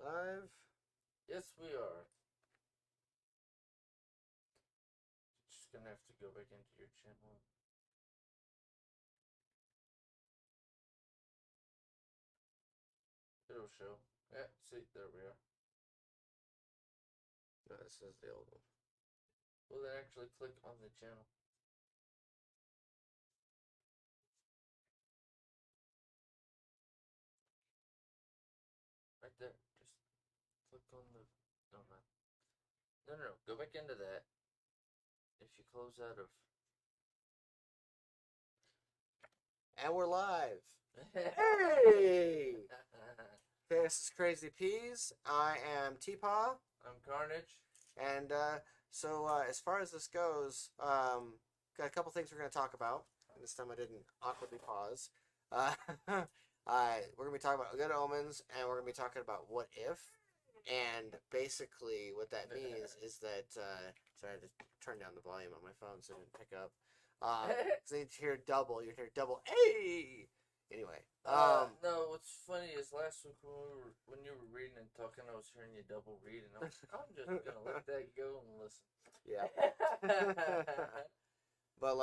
Live? Yes, we are. Just gonna have to go back into your channel. It'll show. Yeah, see, there we are. No, this is the old one. Well, then actually click on the channel. Right there. Just click on the... No, not... No. Go back into that. If you close out of... And we're live! Hey! This is Crazy Peas. I am TPAW. I'm Karnage. And as far as this goes, got a couple things we're going to talk about. And this time I didn't awkwardly pause. We're going to be talking about Good Omens, and we're going to be talking about What If. And basically what that means is that... sorry, I had to turn down the volume on my phone so it didn't pick up. Because you hear double. You hear double, hey! Anyway. No, what's funny is last week when you were reading and talking, I was hearing you double read, and I was like, I'm just going to let that go and listen. Yeah. But,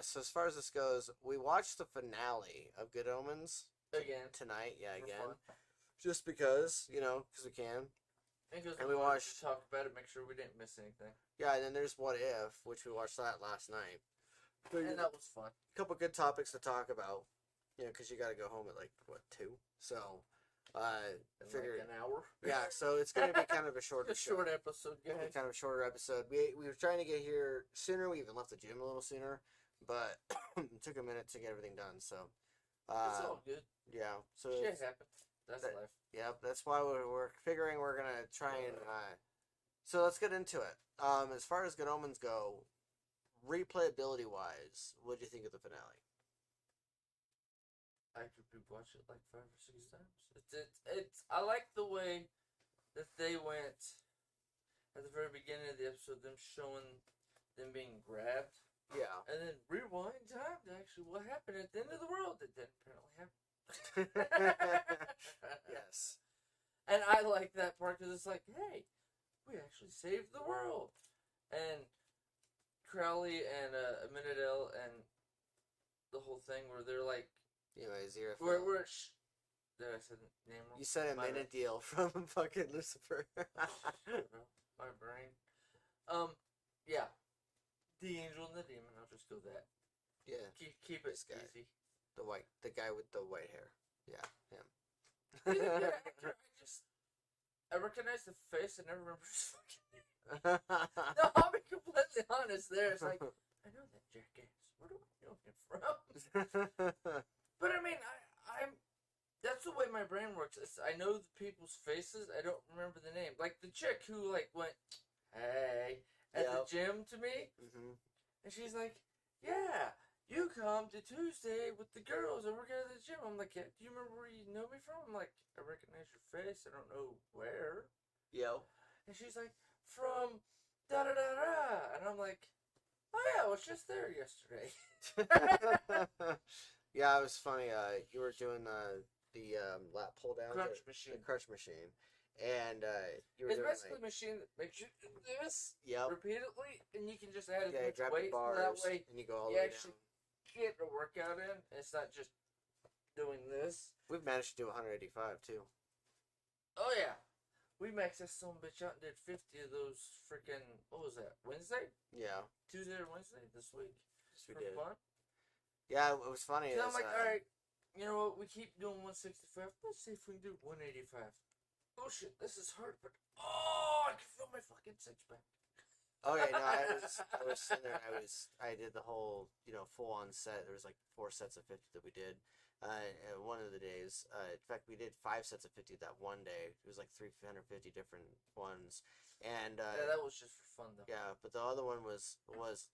so as far as this goes, we watched the finale of Good Omens. Again. Tonight, again. Fun. Just because, because we can. And we watched to talk about it, make sure we didn't miss anything. Yeah, and then there's What If, which we watched that last night. And that was fun. A couple good topics to talk about. Because you got to go home at 2? So, figure an hour. Yeah, so it's going to be kind of a short episode, guys. Kind of a shorter episode. We were trying to get here sooner. We even left the gym a little sooner, but it took a minute to get everything done. So, it's all good. Yeah. So shit happens. That's life. Yep. That's why we're figuring we're gonna try and. So let's get into it. As far as Good Omens go, replayability wise, what do you think of the finale? I could watch it like 5 or 6 times. It's I like the way that they went at the very beginning of the episode, them showing them being grabbed. Yeah. And then rewind time to actually what happened at the end of the world that didn't apparently happen. Yes. And I like that part because it's like, hey, we actually saved the world. And Crowley and Amenadel and the whole thing where they're like, did I say the name wrong? You said Amenadel from fucking Lucifer. My brain. Yeah. The angel and the demon. I'll just go that. Yeah. Keep it easy. The guy with the white hair. Yeah, him. I recognize the face. I never remember his fucking name. No, I'll be completely honest. There, it's like I know that jackass. Where do I know him from? But I mean, I'm. That's the way my brain works. I know the people's faces. I don't remember the name. Like the chick who went, "Hey," at the gym to me, and she's like, "Yeah, you come to Tuesday with the girls and we're going to the gym." I'm like, "Yeah, do you remember where you know me from?" I'm like, "I recognize your face. I don't know where." Yo. And she's like, "From da da da da," and I'm like, "Oh yeah, I was just there yesterday." Yeah, it was funny. You were doing the lat pull down, crunch machine. The crunch machine, and you were it's doing basically a machine that makes you do this repeatedly, and you can just add as much weight. Bars, that way, and you go all the way down. Get a workout in. And it's not just doing this. We've managed to do 185 too. Oh yeah, we maxed that son of a bitch out and did 50 of those freaking. What was that? Wednesday? Yeah. Tuesday or Wednesday this week. Yes, we did. Fun. Yeah, it was funny. So I'm like, all right, you know what? We keep doing 165. Let's see if we can do 185. Oh shit, this is hard, but I can feel my fucking six pack. Okay, no, I was sitting there. I did the whole, full on set. There was 4 sets of 50 that we did. One of the days, in fact, we did 5 sets of 50 that one day. It was 350 different ones, and yeah, that was just for fun though. Yeah, but the other one was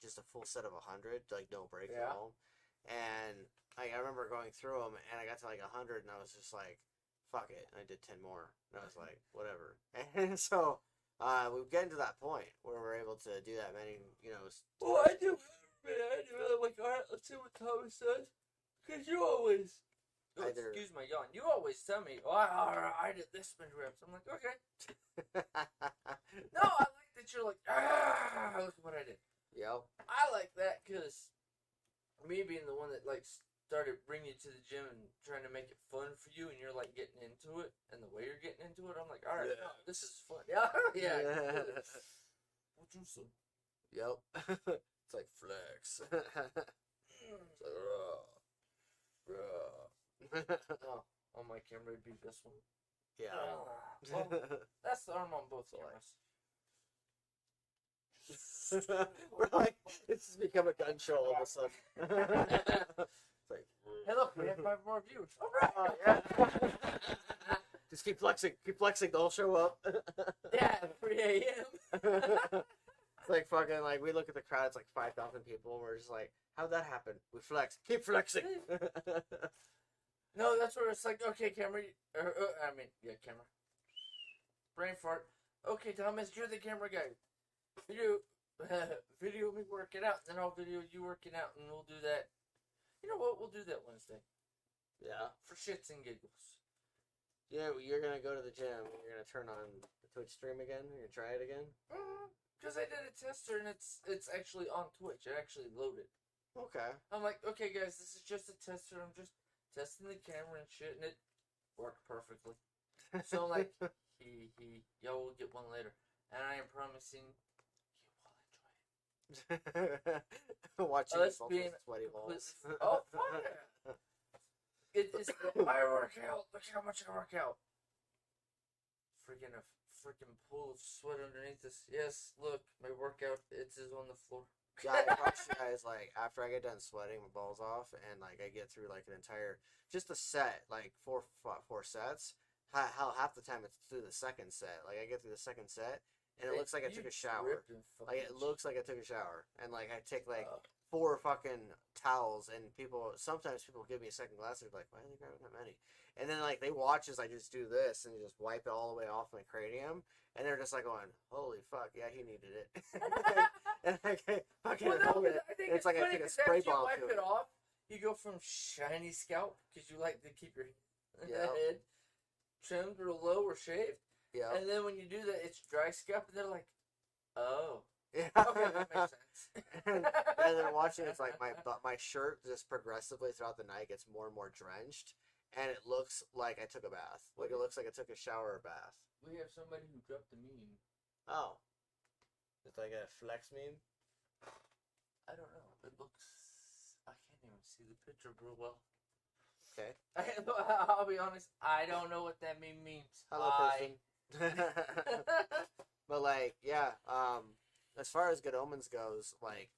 just a full set of 100, no break at all. And I remember going through them, and I got to 100, and I was just like, "Fuck it!" And I did 10 more, and I was like, "Whatever." And so we get into that point where we're able to do that many, Well, I do. I'm like, all right, let's see what Thomas says, because you always Oh, Either. excuse my yawn. You always tell me, oh, I did this many reps. I'm like, okay. No, I like that you're like, look at what I did. Yep. I like that because me being the one that like started bringing you to the gym and trying to make it fun for you, and you're like getting into it, and the way you're getting into it, I'm like, all right, no, this is fun. Yeah, yeah. What you say? Yep. It's like flex. It's like, Oh, on my camera would be this one. yeah. Well, that's the arm on both cameras. We're like, this has become a gun show all of a sudden. It's like, Hey, look, we have 5 more viewers. All right. oh, yeah. Just keep flexing, they'll show up. Yeah, 3 a.m. It's like fucking, like, we look at the crowd, it's like 5,000 people, and we're just like, how'd that happen? We flex, keep flexing. No, that's where it's like, okay, camera, camera. Brain fart. Okay, Thomas, you're the camera guy. Video me working out, and then I'll video you working out, and we'll do that. You know what? We'll do that Wednesday. Yeah. For shits and giggles. Yeah, you're gonna go to the gym, you're gonna turn on the Twitch stream again, you're gonna try it again? Because I did a tester, and it's actually on Twitch. It actually loaded. Okay. I'm like, okay, guys, this is just a tester. I'm just testing the camera and shit, and it worked perfectly. So I'm like, y'all will get one later. And I am promising you will enjoy it. Watching Us us being sweaty balls. Oh, fuck! It's my workout. Look how much I work out. Freaking a freaking pool of sweat underneath us. Yes, look, my workout. It's on the floor. Yeah, I promise you guys, like, after I get done sweating my balls off, and, like, I get through, like, an entire, just a set, like, four sets, how half the time it's through the second set. Like, I get through the second set, and it looks like I took a shower. Like, it looks like I took a shower. And, like, I take, like, 4 fucking towels, and sometimes people give me a second glass, they're like, why are they grabbing that many? And then, like, they watch as I just do this, and just wipe it all the way off my cranium, and they're just like going, holy fuck, yeah, he needed it. And I fucking hold it. It's like I took a spray bottle to it off, you go from shiny scalp, because you like to keep your head trimmed real low or shaved. Yeah. And then when you do that, it's dry scalp, and they're like, oh. Yeah. Okay, that makes sense. and then watching, it's like my shirt just progressively throughout the night gets more and more drenched, and it looks like I took a bath. Like, it looks like I took a shower or bath. We have somebody who dropped the meme. Oh. It's like a flex meme? I don't know. It looks... I can't even see the picture real well. Okay. I'll be honest, I don't know what that meme means. Hello, person. But, like, yeah, as far as Good Omens goes, like,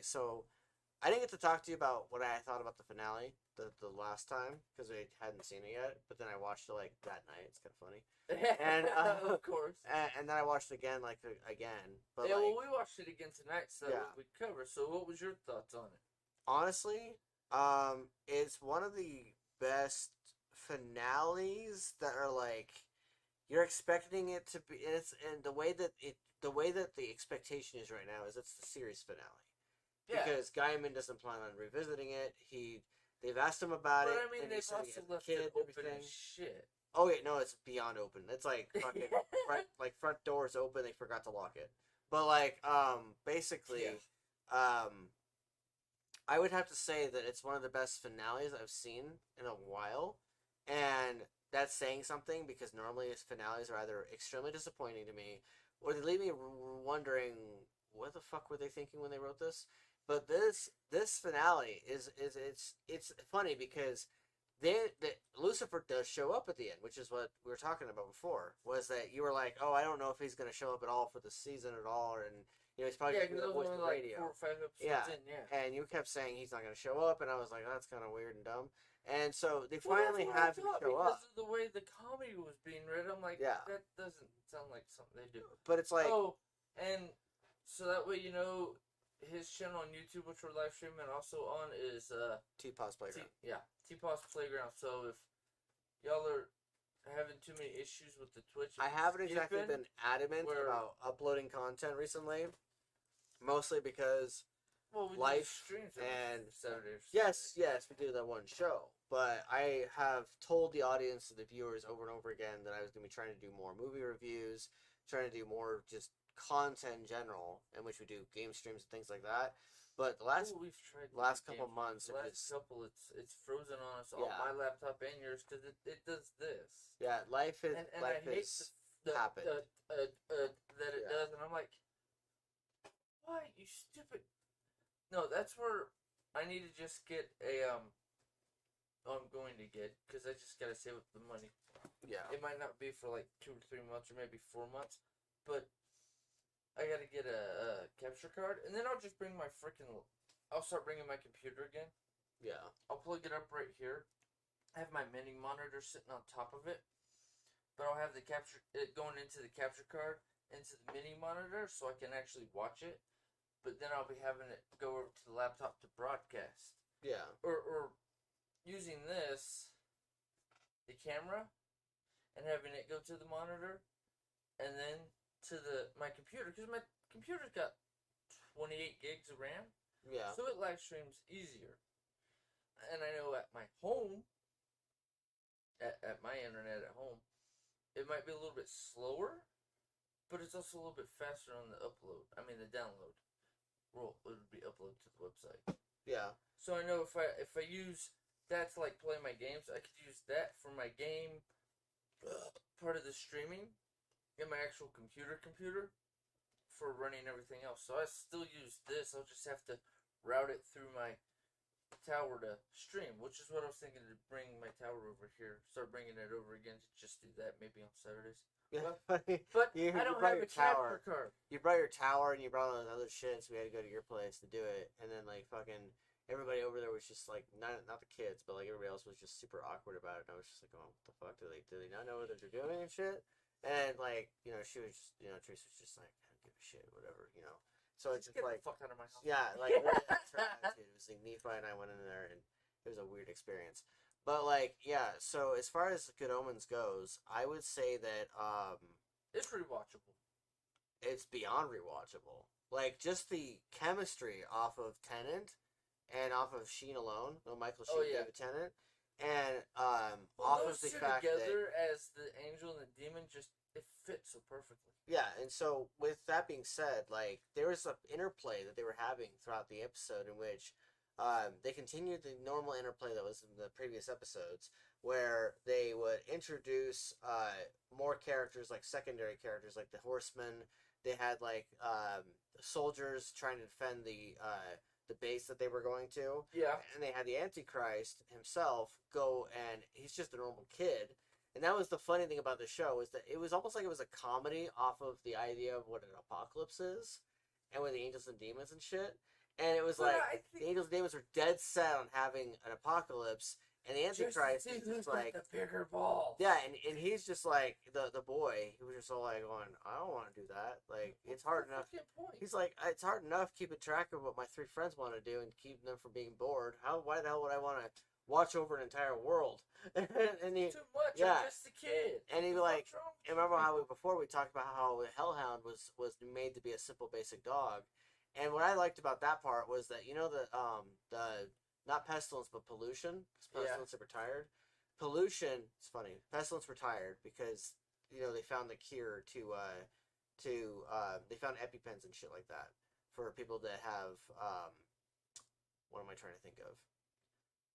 so I didn't get to talk to you about what I thought about the finale the last time, because I hadn't seen it yet, but then I watched it, like, that night. It's kind of funny. And, of course. And then I watched it again, again. But, yeah, like, well, we watched it again tonight, so yeah. we cover. So what was your thoughts on it? Honestly, it's one of the best finales that are, like, you're expecting it to be, and the way that the expectation is right now is it's the series finale. Yeah. Because Gaiman doesn't plan on revisiting it. They've asked him about it. But I mean, they've also left it open as shit. Oh yeah, no, it's beyond open. It's like fucking front doors open. They forgot to lock it. But like, basically, I would have to say that it's one of the best finales I've seen in a while, and that's saying something because normally finales are either extremely disappointing to me, or they leave me wondering what the fuck were they thinking when they wrote this. But this finale is it's funny because Lucifer does show up at the end, which is what we were talking about before. Was that you were like, oh, I don't know if he's going to show up at all for the season at all, and he's probably going to be the voice of the radio. 4 or 5 episodes in, and you kept saying he's not going to show up, and I was like, oh, that's kind of weird and dumb. And so they finally have him show up. Because of the way the comedy was being read, I'm like, that doesn't sound like something they do. But it's like, and so that way his channel on YouTube, which we're live streaming also on, is TPAW's Playground. TPAW's Playground. So if y'all are having too many issues with the Twitch, I haven't exactly been adamant about uploading content recently, mostly because we life streams and Saturdays. Yes, we do that one show, but I have told the audience and the viewers over and over again that I was going to be trying to do more movie reviews, trying to do more just content in general, in which we do game streams and things like that. But the we've tried last couple months, the last couple, it's frozen on us on Yeah. my laptop and yours because it does this. yeah, life is And life I hate has the happened. that it Yeah. does, and I'm like, why you stupid? No, that's where I need to just get a I'm going to get because I just gotta save up the money. Yeah, It might not be for like 2 or 3 months or maybe 4 months, but I gotta get a capture card, and then I'll just bring my I'll start bringing my computer again. yeah, I'll plug it up right here. I have my mini monitor sitting on top of it, but I'll have it going into the capture card into the mini monitor so I can actually watch it. But then I'll be having it go over to the laptop to broadcast, yeah, or using the camera, and having it go to the monitor, and then to my computer because my computer's got 28 gigs of RAM, yeah, so it live streams easier. And I know at my home, at my internet at home, it might be a little bit slower, but it's also a little bit faster on the upload. I mean the download. Well, it would be upload to the website. yeah, So I know if I use that to like play my games, I could use that for my game part of the streaming in my actual computer for running everything else. So I still use this. I'll just have to route it through my tower to stream, which is what I was thinking to bring my tower over here. Start bringing it over again to just do that maybe on Saturdays. yeah. But you I don't brought have your a tower. capture card. You brought your tower and you brought all that other shit, so we had to go to your place to do it. And then like fucking everybody over there was just like not the kids, but like everybody else was just super awkward about it. And I was just like, oh, what the fuck? Do they not know what they're doing and shit? And like she was just Teresa was just like, I don't give a shit, whatever, So it's just Get like the fuck out of my house. yeah, like that's her attitude. It was like Nephi and I went in there and it was a weird experience. But like yeah, so as far as Good Omens goes, I would say that It's rewatchable. it's beyond rewatchable. Like just the chemistry off of Tennant and off of Sheen alone, Michael Sheen, David Tennant, and off of the fact together as the angel and the demon, just it fits so perfectly. Yeah, and so with that being said, like there was an interplay that they were having throughout the episode in which they continued the normal interplay that was in the previous episodes, where they would introduce more characters, like secondary characters, like the Horsemen. They had like soldiers trying to defend the base that they were going to. Yeah. And they had the Antichrist himself go, and he's just a normal kid. And that was the funny thing about the show, is that it was almost like it was a comedy off of the idea of what an apocalypse is, and with the angels and demons and shit. And it was But like the angels and demons were dead set on having an apocalypse, and the Antichrist is just like the bigger ball. yeah, and he's just like the boy. He was just all like going, I don't want to do that. Like it's hard enough. He's like, it's hard enough keeping track of what my three friends want to do and keep them from being bored. Why the hell would I want to watch over an entire world? and he, too much. yeah, I'm just a kid. and he'd be like, and remember how before we talked about how Hellhound was made to be a simple basic dog, and what I liked about that part was that the not pestilence but pollution. Pestilence had retired. Pollution. It's funny. Pestilence retired because they found the cure to they found EpiPens and shit like that for people that have what am I trying to think of?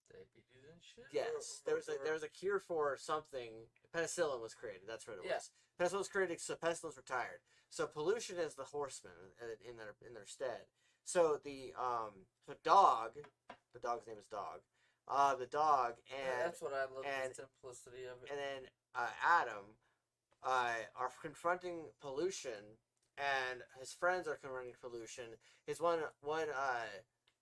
Diabetes and shit. Yes, there was a cure for something. Penicillin was created. That's what it was. Penicillin was created, so pestilence retired. So pollution is the horseman in their stead. So the dog, the dog's name is Dog. The dog and that's what I love, the simplicity of it. And then Adam are confronting pollution, and his friends are confronting pollution. His one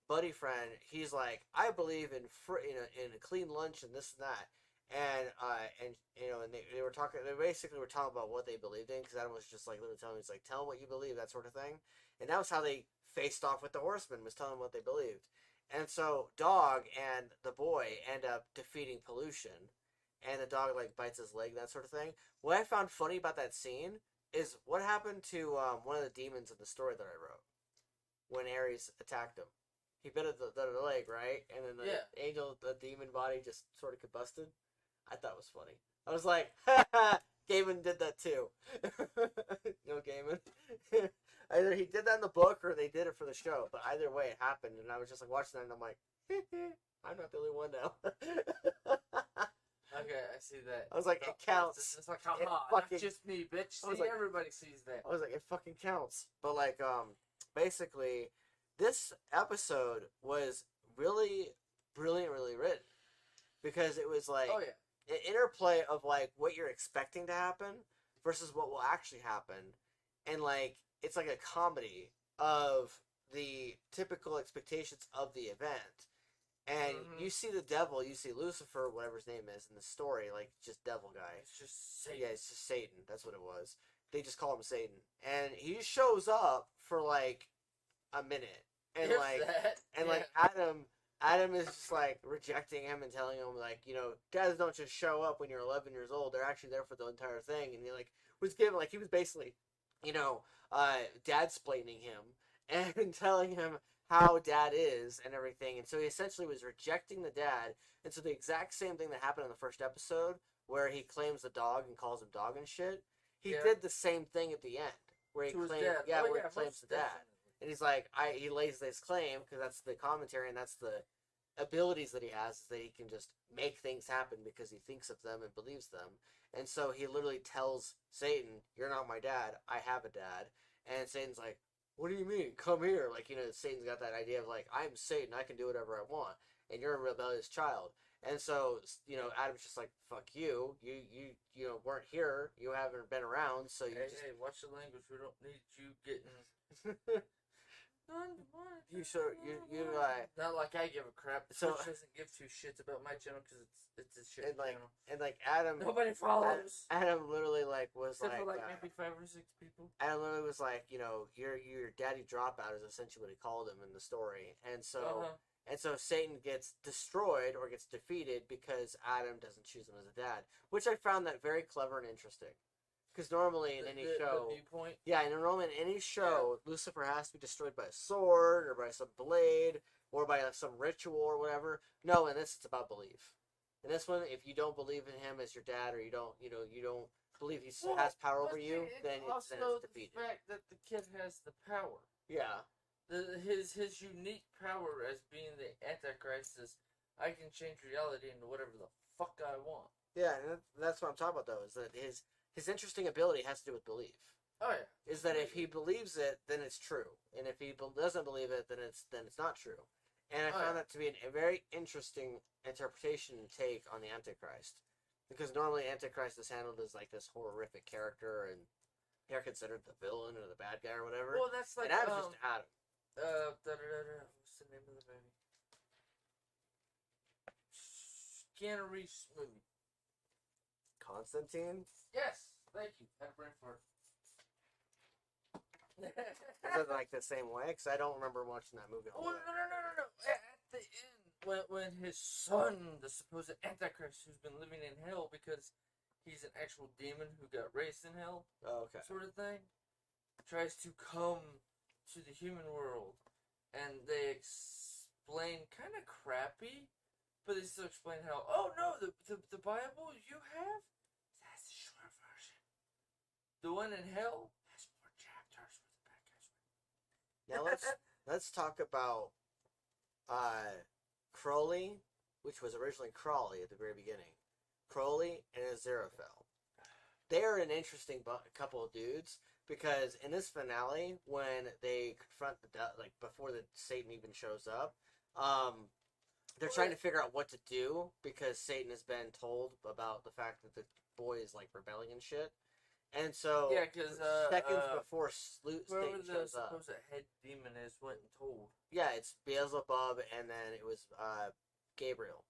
buddy friend, he's like, I believe in a clean lunch and this and that, and they were talking. They basically were talking about what they believed in, because Adam was just like literally telling him, he's like, tell them what you believe, that sort of thing. And that was how they faced off with the Horsemen, was telling them what they believed. And so Dog and the boy end up defeating pollution, and the dog like bites his leg, that sort of thing. What I found funny about that scene is what happened to one of the demons in the story that I wrote when Ares attacked him. he bit at the leg, right? And then the Yeah. angel, the demon body, just sort of combusted. I thought it was funny. I was like, Gaiman did that too. Gaiman. Either he did that in the book or they did it for the show. But either way, it happened, and I was just like watching that, and I'm like, I'm not the only one now. Okay, I see that. I was like, it counts. It's like, It haha, fucking- not just me, bitch. I was See, like- everybody sees that. I was like, it fucking counts. But like, basically, this episode was really brilliantly written because it was like Oh yeah. an interplay of like what you're expecting to happen versus what will actually happen, and like it's like a comedy of the typical expectations of the event. And you see the devil, you see Lucifer, whatever his name is in the story, like just devil guy. It's just Satan. Yeah, it's just Satan. That's what it was. They just call him Satan, and he shows up for like a minute, and If like that, and yeah. like Adam is just like rejecting him and telling him like, dads don't just show up when you're 11 years old. They're actually there for the entire thing. And he like was giving like he was basically, dad-splaining him and telling him how dad is and everything. And so he essentially was rejecting the dad. And so the exact same thing that happened in the first episode where he claims the dog and calls him dog and shit. He Yeah. did the same thing at the end where he To his claimed, dad. Oh, where yeah, he claims most the dad. definitely. And he's like, he lays this claim because that's the commentary and that's the abilities that he has, is that he can just make things happen because he thinks of them and believes them. And so he literally tells Satan, "You're not my dad. I have a dad." And Satan's like, "What do you mean? Come here." Like, Satan's got that idea of like, I'm Satan. I can do whatever I want. And you're a rebellious child. And so, Adam's just like, fuck you. You weren't here. You haven't been around. So Hey, watch the language. We don't need you getting. Not like I give a crap. So- Twitch doesn't give two shits about my channel because it's a shit and like channel. and like Adam Nobody follows. Adam literally like was Except like, for like maybe 5 or 6 people. Adam literally was like, your daddy dropout is essentially what he called him in the story. And so Uh-huh. and so Satan gets destroyed or gets defeated because Adam doesn't choose him as a dad, which I found that very clever and interesting. Because normally in any show, The viewpoint. yeah, and normally in any show, Lucifer has to be destroyed by a sword or by some blade or by some ritual or whatever. No, in this it's about belief. In this one, if you don't believe in him as your dad, or you don't believe he has power over you, then it's defeated. The fact that the kid has the power. Yeah, His unique power as being the Antichrist is, I can change reality into whatever the fuck I want. yeah, and that's what I'm talking about though. Is that his interesting ability has to do with belief. Oh yeah. Is that if he believes it, then it's true, and if he doesn't believe it, then it's not true. And I found that to be a very interesting interpretation and take on the Antichrist, because normally Antichrist is handled as like this horrific character, and they're considered the villain or the bad guy or whatever. Well, that's like and Adam's just Adam. What's the name of the movie? Keanu Reeves movie. Constantine. Yes, thank you. Had a brain fart. Is it like the same way? Because I don't remember watching that movie. Oh, no. At the end, when his son, the supposed Antichrist, who's been living in hell because he's an actual demon who got raised in hell, Oh, okay. sort of thing, tries to come to the human world, and they explain kind of crappy, but they still explain how, oh no, the Bible you have, that's the short version. The one in hell has more chapters with the bad guys. Now let's talk about Crowley, which was originally Crawley at the very beginning. Crowley and Aziraphale. They are an interesting couple of dudes, because in this finale, when they confront before the Satan even shows up, they're trying to figure out what to do because Satan has been told about the fact that the boy is like rebelling and shit. And so, Yeah, because seconds before whoever Satan the shows up, supposed head demon is went and told. yeah, it's Beelzebub, and then it was Gabriel,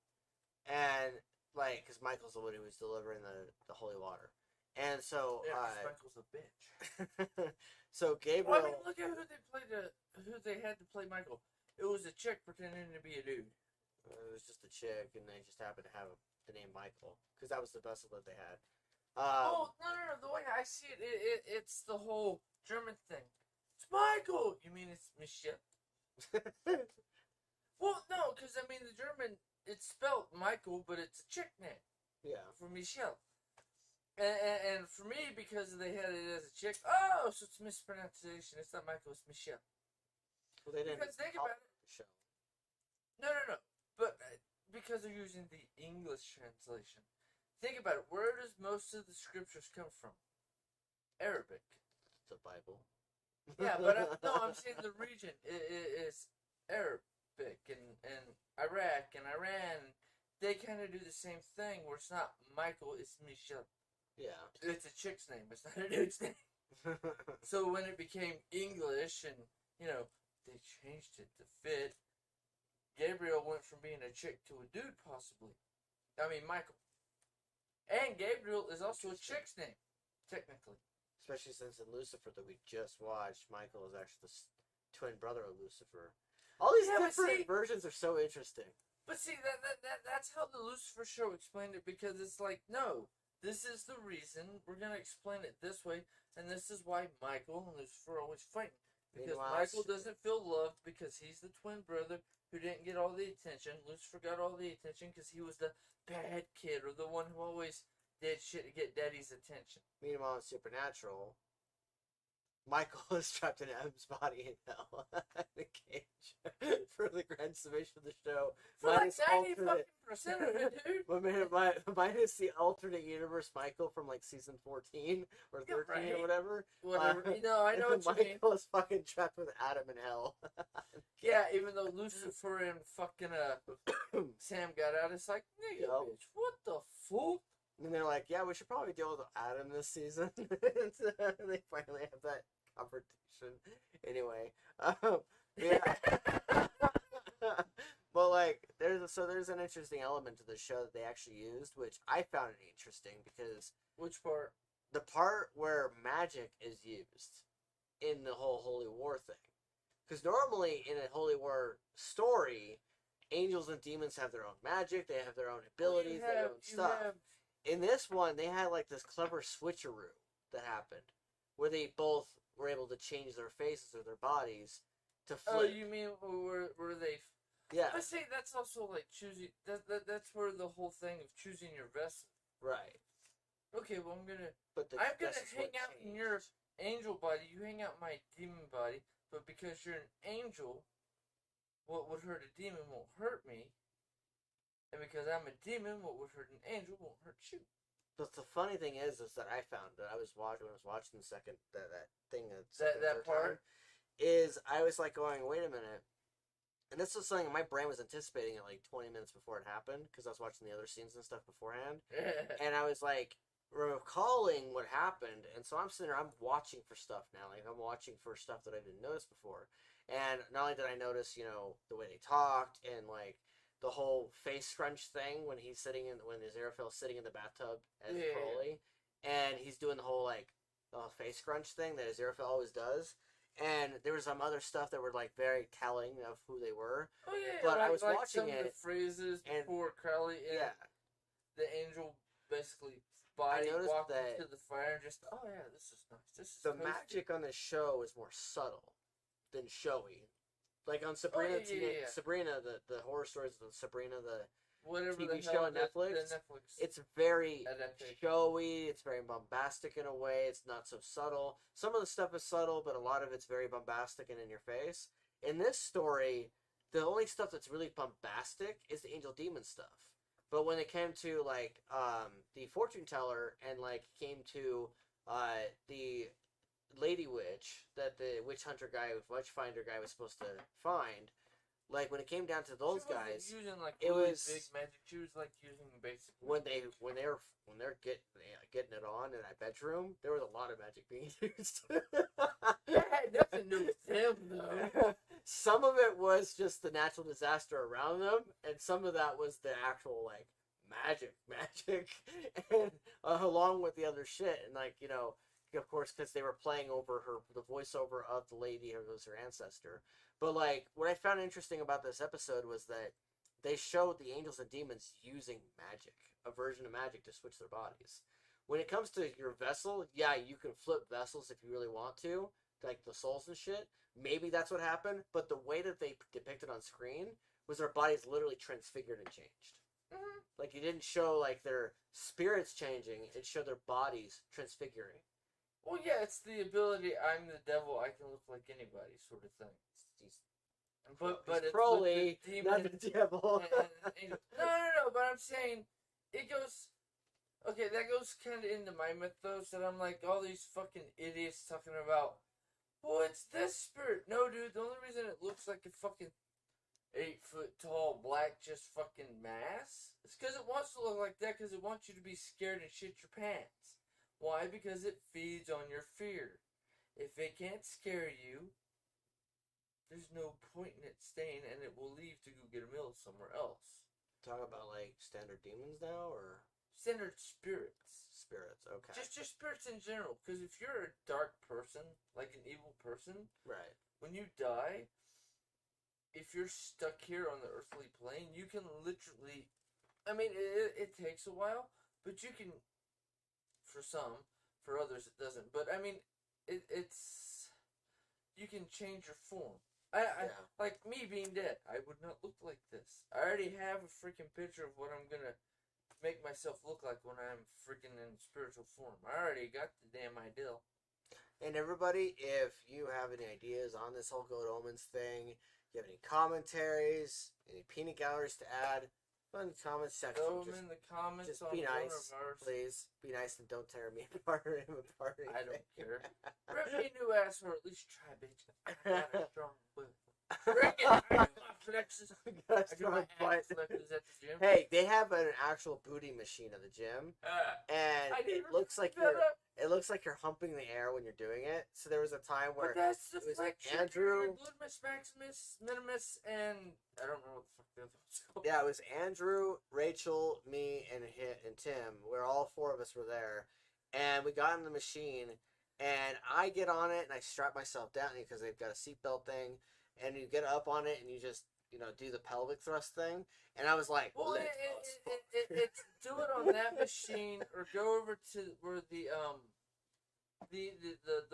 and like because Michael's the one who was delivering the holy water, and so Yeah, 'cause Michael's a bitch. so Gabriel. Well, I mean, look at who they had to play Michael. It was a chick pretending to be a dude. It was just a chick, and they just happened to have the name Michael because that was the best of what they had. Oh no! The way I see it, it's the whole German thing. It's Michael. You mean it's Michelle? Well, no, because I mean the German, it's spelled Michael, but it's a chick name. Yeah. For Michelle. And for me, because they had it as a chick, oh, so it's mispronunciation. It's not Michael, it's Michelle. Well, they didn't Because think about it. The show. No. But because they're using the English translation. Think about it. Where does most of the scriptures come from? Arabic. The Bible. Yeah, but I'm saying the region is Arabic and Iraq and Iran. They kind of do the same thing where it's not Michael, it's Michelle. Yeah. It's a chick's name, it's not a dude's name. So when it became English and, they changed it to fit, Gabriel went from being a chick to a dude, possibly. I mean, Michael. And Gabriel is also a chick's name, technically. Especially since in Lucifer that we just watched, Michael is actually the twin brother of Lucifer. All these different versions are so interesting. But see, that's how the Lucifer show explained it, because it's like, no, this is the reason, we're going to explain it this way, and this is why Michael and Lucifer are always fighting. Because Michael doesn't feel loved because he's the twin brother who didn't get all the attention. Lucifer got all the attention because he was the bad kid, or the one who always did shit to get daddy's attention. Meanwhile, in Supernatural, Michael is trapped in M's body in hell in a cage for the grand summation of the show. For like 90% of it, dude. Minus the alternate universe Michael from like season 14 or 13 or whatever. Whatever. I know what you mean. Michael is fucking trapped with Adam in hell. Yeah, even though Lucifer and fucking Sam got out, it's like, nigga, bitch, what the fuck? And they're like, yeah, we should probably deal with Adam this season. They finally have that confrontation. Anyway, yeah. But like, there's an interesting element to the show that they actually used, which I found it interesting because which part? The part where magic is used in the whole Holy War thing. Because normally in a Holy War story, angels and demons have their own magic, they have their own abilities, their own stuff. In this one, they had like this clever switcheroo that happened, where they both were able to change their faces or their bodies to flip. Oh, you mean where they? Yeah. But see, that's also like choosing. That's where the whole thing of choosing your vessel. Right. Okay, well I'm gonna hang out in your angel body. You hang out in my demon body, but because you're an angel, what would hurt a demon won't hurt me. And because I'm a demon, what would hurt an angel won't hurt you. But the funny thing is that I found that I was watching the second that thing that part is I was like going, wait a minute, and this was something my brain was anticipating it like 20 minutes before it happened because I was watching the other scenes and stuff beforehand, and I was like recalling what happened, and so I'm sitting there, I'm watching for stuff now, like I'm watching for stuff that I didn't notice before, and not only did I notice, the way they talked and like the whole face scrunch thing when Aziraphale's sitting in the bathtub as Crowley, and he's doing the whole like face scrunch thing that Aziraphale always does, and there was some other stuff that were like very telling of who they were. Oh yeah, but like, I was like watching some of the phrases before Crowley and the angel basically body walked into the fire and just this is nice. This is the magic on this show is more subtle than showy. Like on Sabrina, Sabrina, the horror stories of Sabrina, the whatever TV the show on Netflix, it's very showy, it's very bombastic in a way, it's not so subtle. Some of the stuff is subtle, but a lot of it's very bombastic and in your face. In this story, the only stuff that's really bombastic is the angel demon stuff. But when it came to like the fortune teller and like came to the Lady Witch that the witch finder guy was supposed to find, like when it came down to those guys, using like it really was big magic. She was like using basic when they're getting it on in that bedroom, there was a lot of magic being used. That had nothing to do with them though. Some of it was just the natural disaster around them, and some of that was the actual like magic, and along with the other shit, and like of course, because they were playing over the voiceover of the lady who was her ancestor. But like, what I found interesting about this episode was that they showed the angels and demons using magic, a version of magic to switch their bodies. When it comes to your vessel, yeah, you can flip vessels if you really want to, like the souls and shit. Maybe that's what happened, but the way that they depicted on screen was their bodies literally transfigured and changed. Mm-hmm. Like, you didn't show, like, their spirits changing. It showed their bodies transfiguring. Well, yeah, it's the ability, I'm the devil, I can look like anybody sort of thing. But it's Crowley, with the not the devil. No, but I'm saying, it goes... Okay, that goes kind of into my mythos, that I'm like, all these fucking idiots talking about, well, it's this spirit. No, dude, the only reason it looks like a fucking 8-foot tall black just fucking mass is because it wants to look like that, because it wants you to be scared and shit your pants. Why? Because it feeds on your fear. If it can't scare you, there's no point in it staying, and it will leave to go get a meal somewhere else. Talk about, like, standard demons now, or? Standard spirits. Spirits, okay. Just spirits in general. Because if you're a dark person, like an evil person, right, when you die, if you're stuck here on the earthly plane, you can literally... I mean, it takes a while, but you can... For some, for others it doesn't. But, I mean, it's... You can change your form. I like, me being dead, I would not look like this. I already have a freaking picture of what I'm gonna make myself look like when I'm freaking in spiritual form. I already got the damn ideal. And everybody, if you have any ideas on this whole Good Omens thing, you have any commentaries, any peanut galleries to add, put in the comments section. Throw them in the comments. Just on be nice, one of ours. please. Be nice and don't tear me apart or him apart. I don't care. Rip me a new ass, or at least try, bitch. I got a strong will. Bring it! I do my flexes. I do my ass flexes at the gym. Hey, they have an actual booty machine at the gym, and it looks like you're humping the air when you're doing it. So there was a time where but that's the it was flexion. Andrew, Gluteus maximus, minimus, and I don't know what the fuck the other one's called. Yeah, it was Andrew, Rachel, me, and Tim. Where all four of us were there, and we got in the machine, and I get on it and I strap myself down because they've got a seatbelt thing. And you get up on it, and you just, do the pelvic thrust thing. And I was like, well, it's do it on that machine, or go over to where the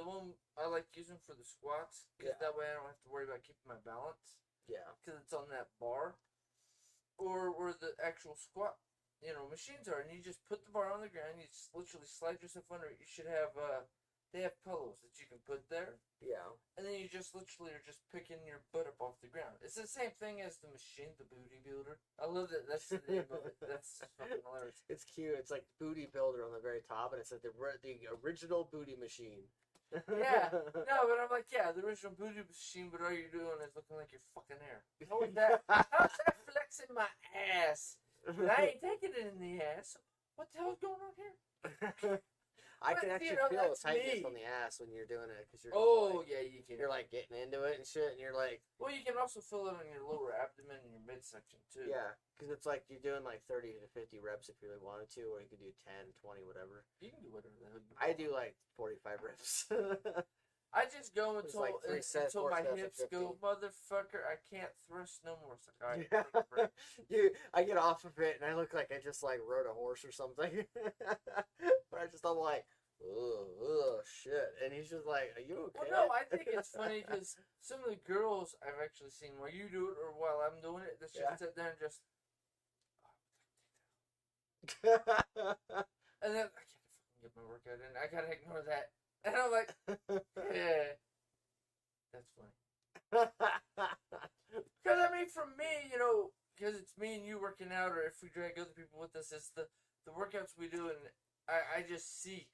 one I like using for the squats, because that way I don't have to worry about keeping my balance. Yeah. Because it's on that bar, or where the actual squat, machines are, and you just put the bar on the ground. You just literally slide yourself under it. You should have they have pillows that you can put there. Yeah. And then you just literally are just picking your butt up off the ground. It's the same thing as the machine, the booty builder. I love that. That's the name of it. That's fucking hilarious. It's cute. It's like booty builder on the very top, and it's like the original booty machine. Yeah. No, but I'm like, yeah, the original booty machine, but all you're doing is looking like your fucking hair. How is that? How's that flexing my ass? I ain't taking it in the ass. What the hell's going on here? I can actually feel the tightness on the ass when you're doing it, because you're. Yeah, you can. You're like getting into it and shit, and you're like. Well, you can also feel it on your lower abdomen and your midsection too. Yeah, because it's like you're doing like 30 to 50 reps if you really wanted to, or you could do 10, 20, whatever. You can do whatever the hell you want. I do like 45 reps. I just go until like until my hips go, motherfucker, I can't thrust no more. It's like, all right, I get off of it and I look like I just like rode a horse or something. But I'm like, oh shit, and he's just like, are you okay? Well, no, I think it's funny because some of the girls I've actually seen while you do it or while I'm doing it, they just sit there and just, and then I can't fucking get my workout in. I gotta ignore that. And I'm like, yeah, that's funny. Because, I mean, for me, because it's me and you working out, or if we drag other people with us, it's the workouts we do, and I just see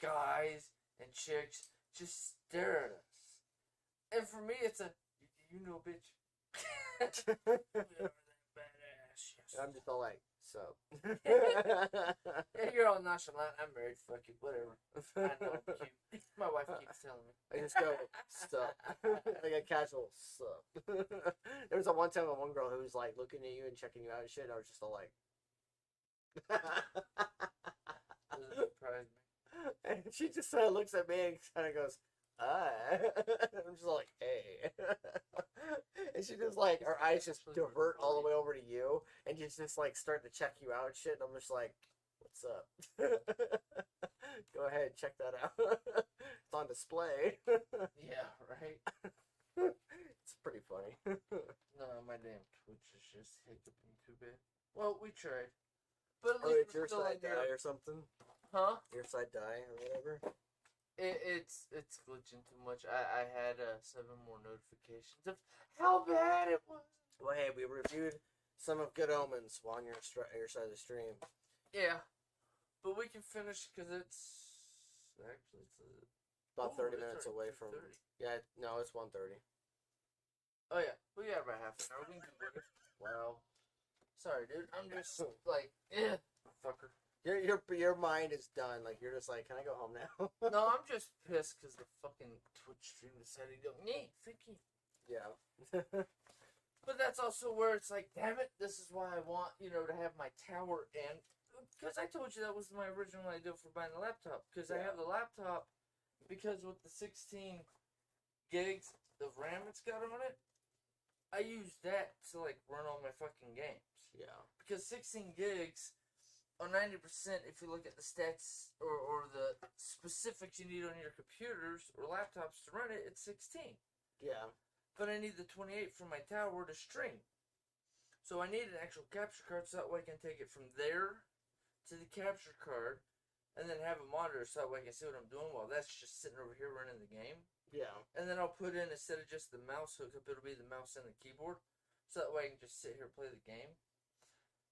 guys and chicks just stare at us. And for me, it's a, bitch. Badass, yes. I'm just all like, so. Yeah, you're all nonchalant. I'm married. Fuck it. Whatever. I know I'm cute. My wife keeps telling me. I just go, sup. Like a casual, sup. There was one time one girl who was like looking at you and checking you out and shit. And I was just all like. Doesn't surprise me. And she just kind of looks at me and kind of goes, I'm just like, hey. And she just like, her eyes just divert all the way over to you, and she's just like starting to check you out and shit, and I'm just like, what's up? Go ahead, check that out. It's on display. Yeah, right. It's pretty funny. No, my damn Twitch is just hiccuping too bad. Well, we tried. But at Oh, least it's your we're still side in here. die or something? Huh? Your side die or whatever? It's glitching too much. I had 7 more notifications of how bad it was. Well, hey, we reviewed some of Good Omens while on your side of the stream. Yeah, but we can finish because it's actually About Ooh, 30 it's minutes already away from... 2:30. Yeah, no, it's 1:30. Oh yeah, we got about half an hour. We can do it. Wow. Sorry, dude. I'm just like, fucker. Your mind is done. Like, you're just like, can I go home now? No, I'm just pissed because the fucking Twitch stream decided to go, nee, thank you. Yeah. But that's also where it's like, damn it, this is why I want, to have my tower in. Because I told you that was my original idea for buying the laptop. Because I have the laptop, because with the 16 gigs of RAM it's got on it, I use that to, like, run all my fucking games. Yeah. Because 16 gigs, on 90%, if you look at the stats or the specifics you need on your computers or laptops to run it, it's 16. Yeah. But I need the 28 from my tower to stream. So I need an actual capture card so that way I can take it from there to the capture card and then have a monitor so that way I can see what I'm doing while that's just sitting over here running the game. Yeah. And then I'll put in, instead of just the mouse hookup, it'll be the mouse and the keyboard. So that way I can just sit here and play the game.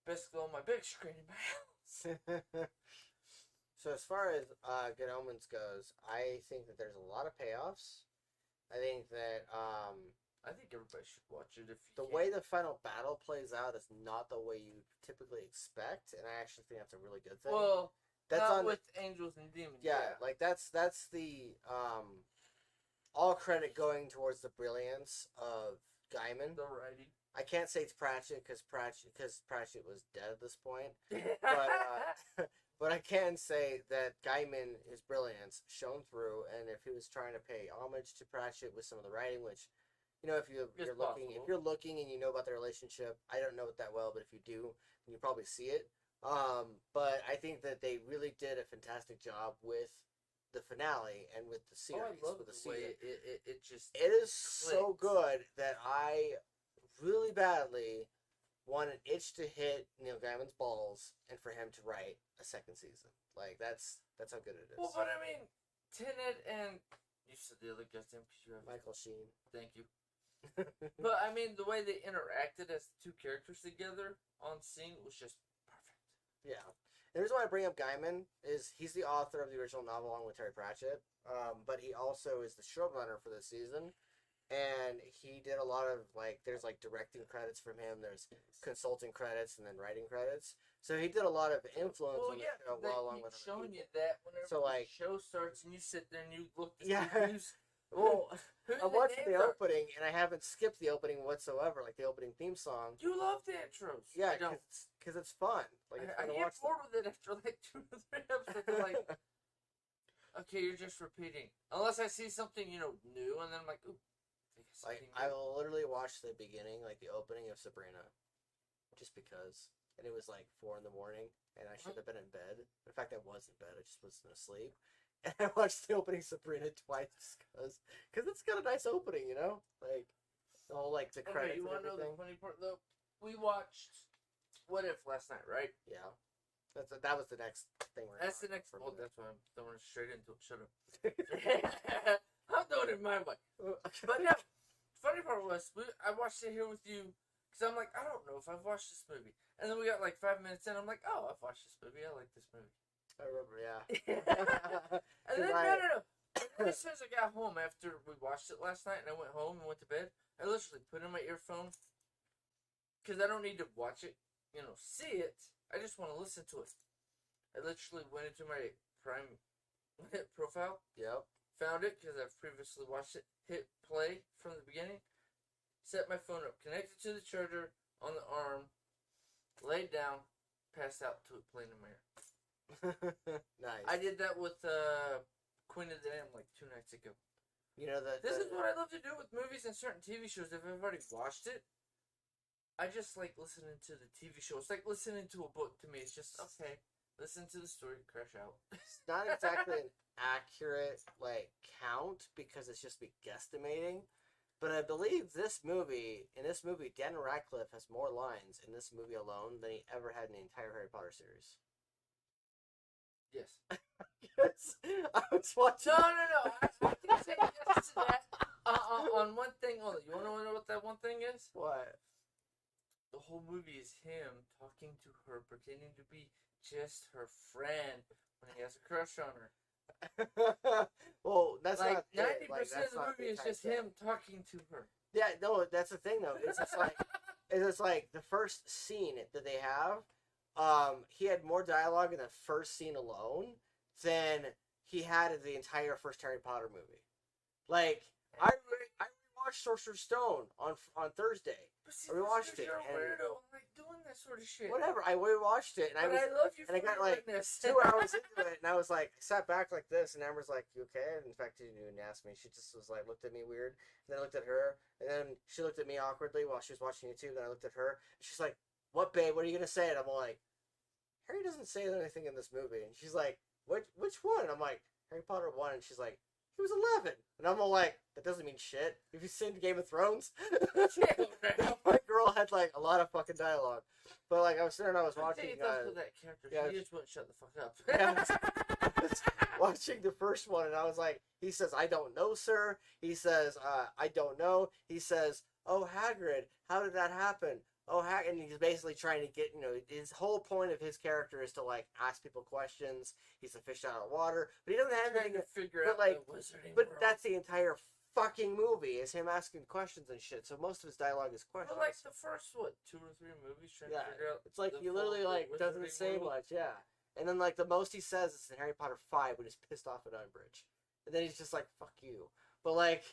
Basically on my big screen in my house. So as far as Good Omens goes, I think that there's a lot of payoffs. I think that I think everybody should watch it if you the way the final battle plays out is not the way you typically expect, and I actually think that's a really good thing. Well, that's not with angels and demons. Yeah, like that's the all credit going towards the brilliance of Gaiman. The writing. I can't say it's Pratchett because Pratchett was dead at this point, but but I can say that Gaiman, his brilliance shone through, and if he was trying to pay homage to Pratchett with some of the writing, which, if you're looking and you know about the relationship, I don't know it that well, but if you do, then you probably see it. But I think that they really did a fantastic job with the finale and with the series, I love with the way season. it just. It is so good that I really badly want an itch to hit Neil Gaiman's balls and for him to write a second season. Like that's how good it is. Well, but I mean, Tenet and you said the other guy's name because you have Michael Sheen. Thank you. But I mean, the way they interacted as the two characters together on scene was just perfect. Yeah. The reason why I bring up Gaiman is he's the author of the original novel along with Terry Pratchett, but he also is the showrunner for this season. And he did a lot of, there's, directing credits from him, there's consulting credits, and then writing credits. So he did a lot of influence on the show along with other showing people. you that whenever the show starts and you sit there and you look to see who's... Well, I watched the opening, and I haven't skipped the opening whatsoever, like the opening theme song. You love the intros. Yeah, because it's fun. Like, I get bored with it after, 2 or 3 episodes. Okay, you're just repeating. Unless I see something, new, and then I'm like, ooh. I literally watched the beginning, the opening of Sabrina, just because, and it was 4 a.m, and I should have been in bed. In fact, I was in bed. I just wasn't asleep, and I watched the opening Sabrina twice because it's got a nice opening, the whole the credits. You want to know the funny part though? We watched What If last night, right? Yeah. That was the next thing. That's the next. Oh, that's why I'm throwing it straight into it. Shut up. I'm doing it my way. But yeah. Funny part was, I watched it here with you, because I'm like, I don't know if I've watched this movie. And then we got 5 minutes in, I'm like, oh, I've watched this movie, I like this movie. I remember, yeah. And then, no. As soon as I got home after we watched it last night, and I went home and went to bed, I literally put in my earphone, because I don't need to watch it, see it, I just want to listen to it. I literally went into my Prime profile. Yep. Found it because I've previously watched it. Hit play from the beginning. Set my phone up. Connected to the charger on the arm. Laid down. Passed out to it playing in my ear. Nice. I did that with Queen of the Dam 2 nights ago. This is what I love to do with movies and certain TV shows. If I've already watched it, I just like listening to the TV show. It's like listening to a book to me. It's just, okay, listen to the story, crash out. It's not exactly an accurate count because it's just me guesstimating, But I believe in this movie, Daniel Radcliffe has more lines in this movie alone than he ever had in the entire Harry Potter series. Yes. Yes, I was watching. No. I can say yes to that. On one thing only. You want to know what that one thing is? What? The whole movie is him talking to her, pretending to be just her friend when he has a crush on her. Well, that's like not 90% of the movie is just him talking to her. Yeah, no, that's the thing though. It's just like the first scene that they have. He had more dialogue in the first scene alone than he had in the entire first Harry Potter movie. Like I rewatched Sorcerer's Stone on Thursday. See, I rewatched it. You're a weirdo. I'm like doing that sort of shit. Whatever. I rewatched it and I love you. And I got like 2 hours into it, and I was like, I sat back like this, and Amber's like, "You okay?" And in fact, she didn't even ask me. She just was like, looked at me weird, and then I looked at her, and then she looked at me awkwardly while she was watching YouTube. Then I looked at her, and she's like, "What, babe? What are you gonna say?" And I'm like, "Harry doesn't say anything in this movie." And she's like, Which one?" And I'm like, "Harry Potter 1." And she's like, "He was 11." And I'm all like, "That doesn't mean shit. Have you seen Game of Thrones?" My girl had like a lot of fucking dialogue, but like I was sitting, and I was watching. That character, yeah, she just wouldn't shut the fuck up. I was watching the first one, and I was like, he says, "I don't know, sir." He says, "I don't know." He says, "Oh, Hagrid, how did that happen?" Oh, and he's basically trying to get, his whole point of his character is to like ask people questions. He's a fish out of water, but he doesn't have anything to figure out like, the wizarding but world. That's the entire fucking movie is him asking questions and shit. So most of his dialogue is questions. But like the first 2 or 3 movies trying to figure out. It's like he literally like doesn't say much, yeah. And then like the most he says is in Harry Potter 5 when he's pissed off at Umbridge, and then he's just like, "Fuck you." But like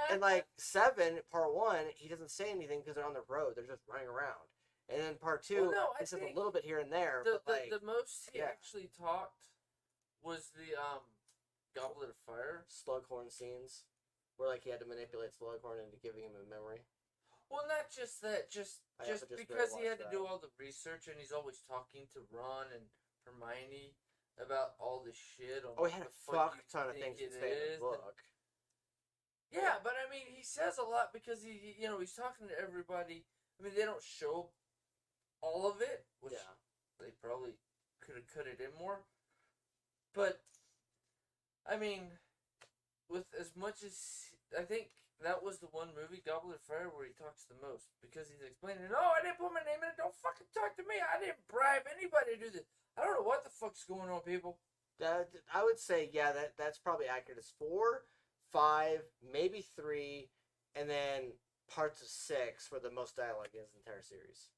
and like 7 part 1, he doesn't say anything because they're on the road; they're just running around. And then part 2, he says a little bit here and there. The most he actually talked was the Goblet of Fire. Slughorn scenes, where like he had to manipulate Slughorn into giving him a memory. Well, not just that, just because he had to do all the research, and he's always talking to Ron and Hermione about all this shit. He had a fuck ton of things to say in the book. Yeah, but I mean, he says a lot because he's talking to everybody. I mean, they don't show all of it, which they probably could have cut it in more. But I mean, with as much as I think that was the one movie, Goblet of Fire, where he talks the most because he's explaining, "No, I didn't put my name in it. Don't fucking talk to me. I didn't bribe anybody to do this. I don't know what the fuck's going on, people." I would say, that's probably accurate. It's 4, 5, maybe 3, and then parts of 6 where the most dialogue is in the entire series.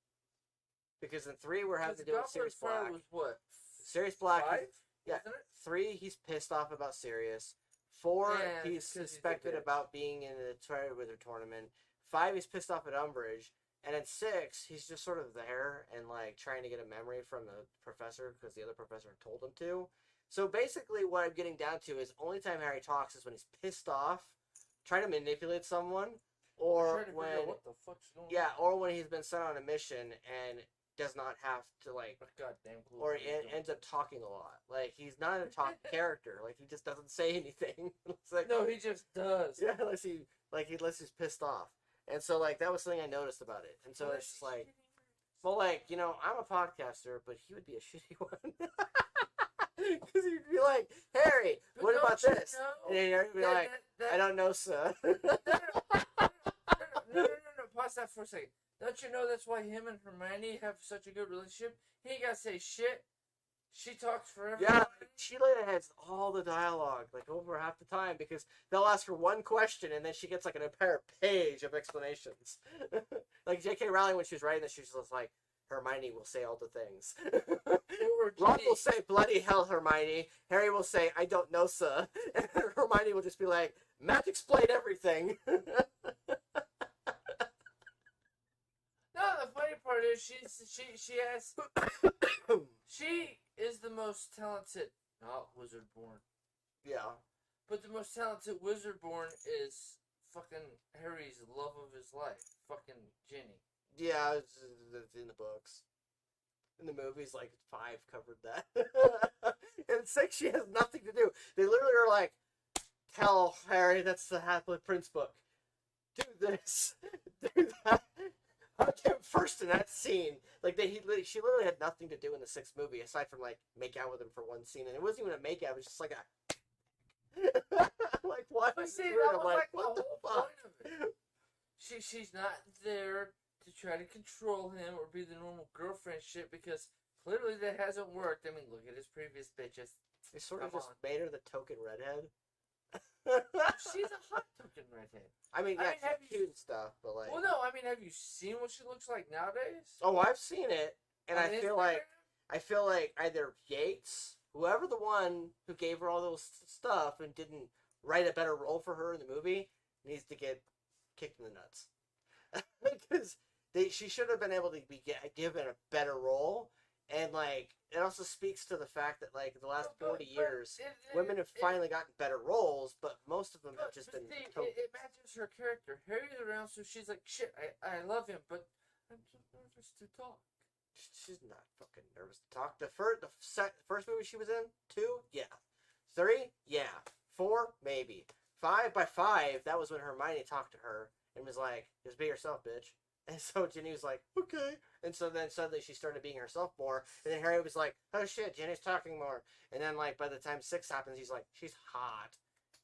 Because in 3 we're having to do with Sirius Black. Was what? Sirius Black. 5? Yeah. 3 he's pissed off about Sirius. 4 he's suspected about being in the Triwizard Tournament. 5 he's pissed off at Umbridge. And in 6, he's just sort of there and like trying to get a memory from the professor because the other professor told him to. So basically what I'm getting down to is only time Harry talks is when he's pissed off, trying to manipulate someone, or when what the fuck's going on. or when he's been sent on a mission and does not have to like goddamn clue. Or ends up talking a lot. Like he's not a talk character. Like he just doesn't say anything. It's like, no, he just does. Yeah, unless he's pissed off. And so like that was something I noticed about it. And so it's just like, well, like, I'm a podcaster, but he would be a shitty one. Because he'd be like, "Harry, what about this?" And then he'd be like, "I don't know, sir." No. Pause that for a second. Don't you know that's why him and Hermione have such a good relationship? He ain't gotta say shit. She talks forever. Yeah, she has all the dialogue, like over half the time, because they'll ask her one question and then she gets like an entire page of explanations. Like J.K. Rowling, when she was writing this, she was just like, Hermione will say all the things. Ron will say, "Bloody hell, Hermione." Harry will say, "I don't know, sir." And Hermione will just be like, "Matt explained everything." No, the funny part is she is the most talented, not wizard born. Yeah. But the most talented wizard born is fucking Harry's love of his life, fucking Ginny. Yeah, it's in the books. In the movies, like 5 covered that. And 6, she has nothing to do. They literally are like, "Tell Harry that's the Half-Blood Prince book." do this, do that. I came first in that scene. Like she literally had nothing to do in the sixth movie aside from like make out with him for one scene, and it wasn't even a make out. It was just like a. Like what? But see, that was like the what the whole fuck? point of it. She's not there to try to control him or be the normal girlfriend shit because clearly that hasn't worked. I mean, look at his previous bitches. They sort of just made her the token redhead. She's a hot token redhead. I mean, yeah, she's cute and stuff, but like. Well, no, I mean, have you seen what she looks like nowadays? Oh, I've seen it, and I feel like either Yates, whoever the one who gave her all those stuff and didn't write a better role for her in the movie, needs to get kicked in the nuts. Because she should have been able to be given a better role, and like it also speaks to the fact that like the last 40 years, women have finally gotten better roles, but most of them have just been. It matches her character. Harry's around, so she's like, shit, I love him, but I'm so nervous to talk. She's not fucking nervous to talk. The first movie she was in, 2, yeah. 3, yeah. 4, maybe. 5, by 5, that was when Hermione talked to her and was like, just be yourself, bitch. And so Ginny was like, okay. And so then suddenly she started being herself more. And then Harry was like, oh shit, Ginny's talking more. And then like by the time 6 happens, he's like, she's hot.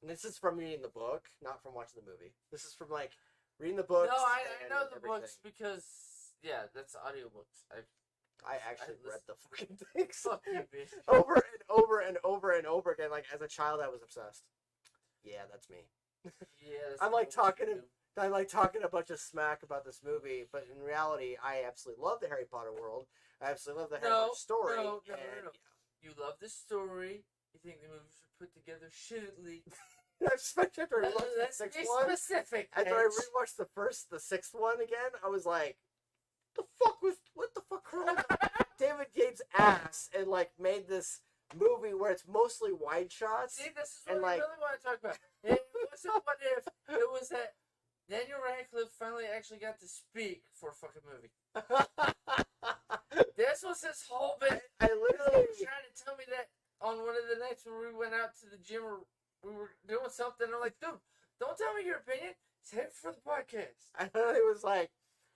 And this is from reading the book, not from watching the movie. This is from like reading the books. No, I know the books because, yeah, that's audiobooks. I actually read the fucking things Fuck you, bitch. over and over and over and over again. Like as a child, I was obsessed. Yeah, that's me. Yeah, I'm like talking a bunch of smack about this movie, but in reality, I absolutely love the Harry Potter world. I absolutely love the Harry Potter story. No. You love the story. You think the movies are put together shittily. Especially after I rewatched the sixth one. Specific. After I rewatched the sixth one again, I was like, what the fuck wrong with David Yates' ass and like made this movie where it's mostly wide shots. See, this is what I really want to talk about. It wasn't what if it was that Daniel Radcliffe finally actually got to speak for a fucking movie. This was his whole bit. I literally was trying to tell me that on one of the nights when we went out to the gym or we were doing something. I'm like, dude, don't tell me your opinion. Save it for the podcast. I literally was like,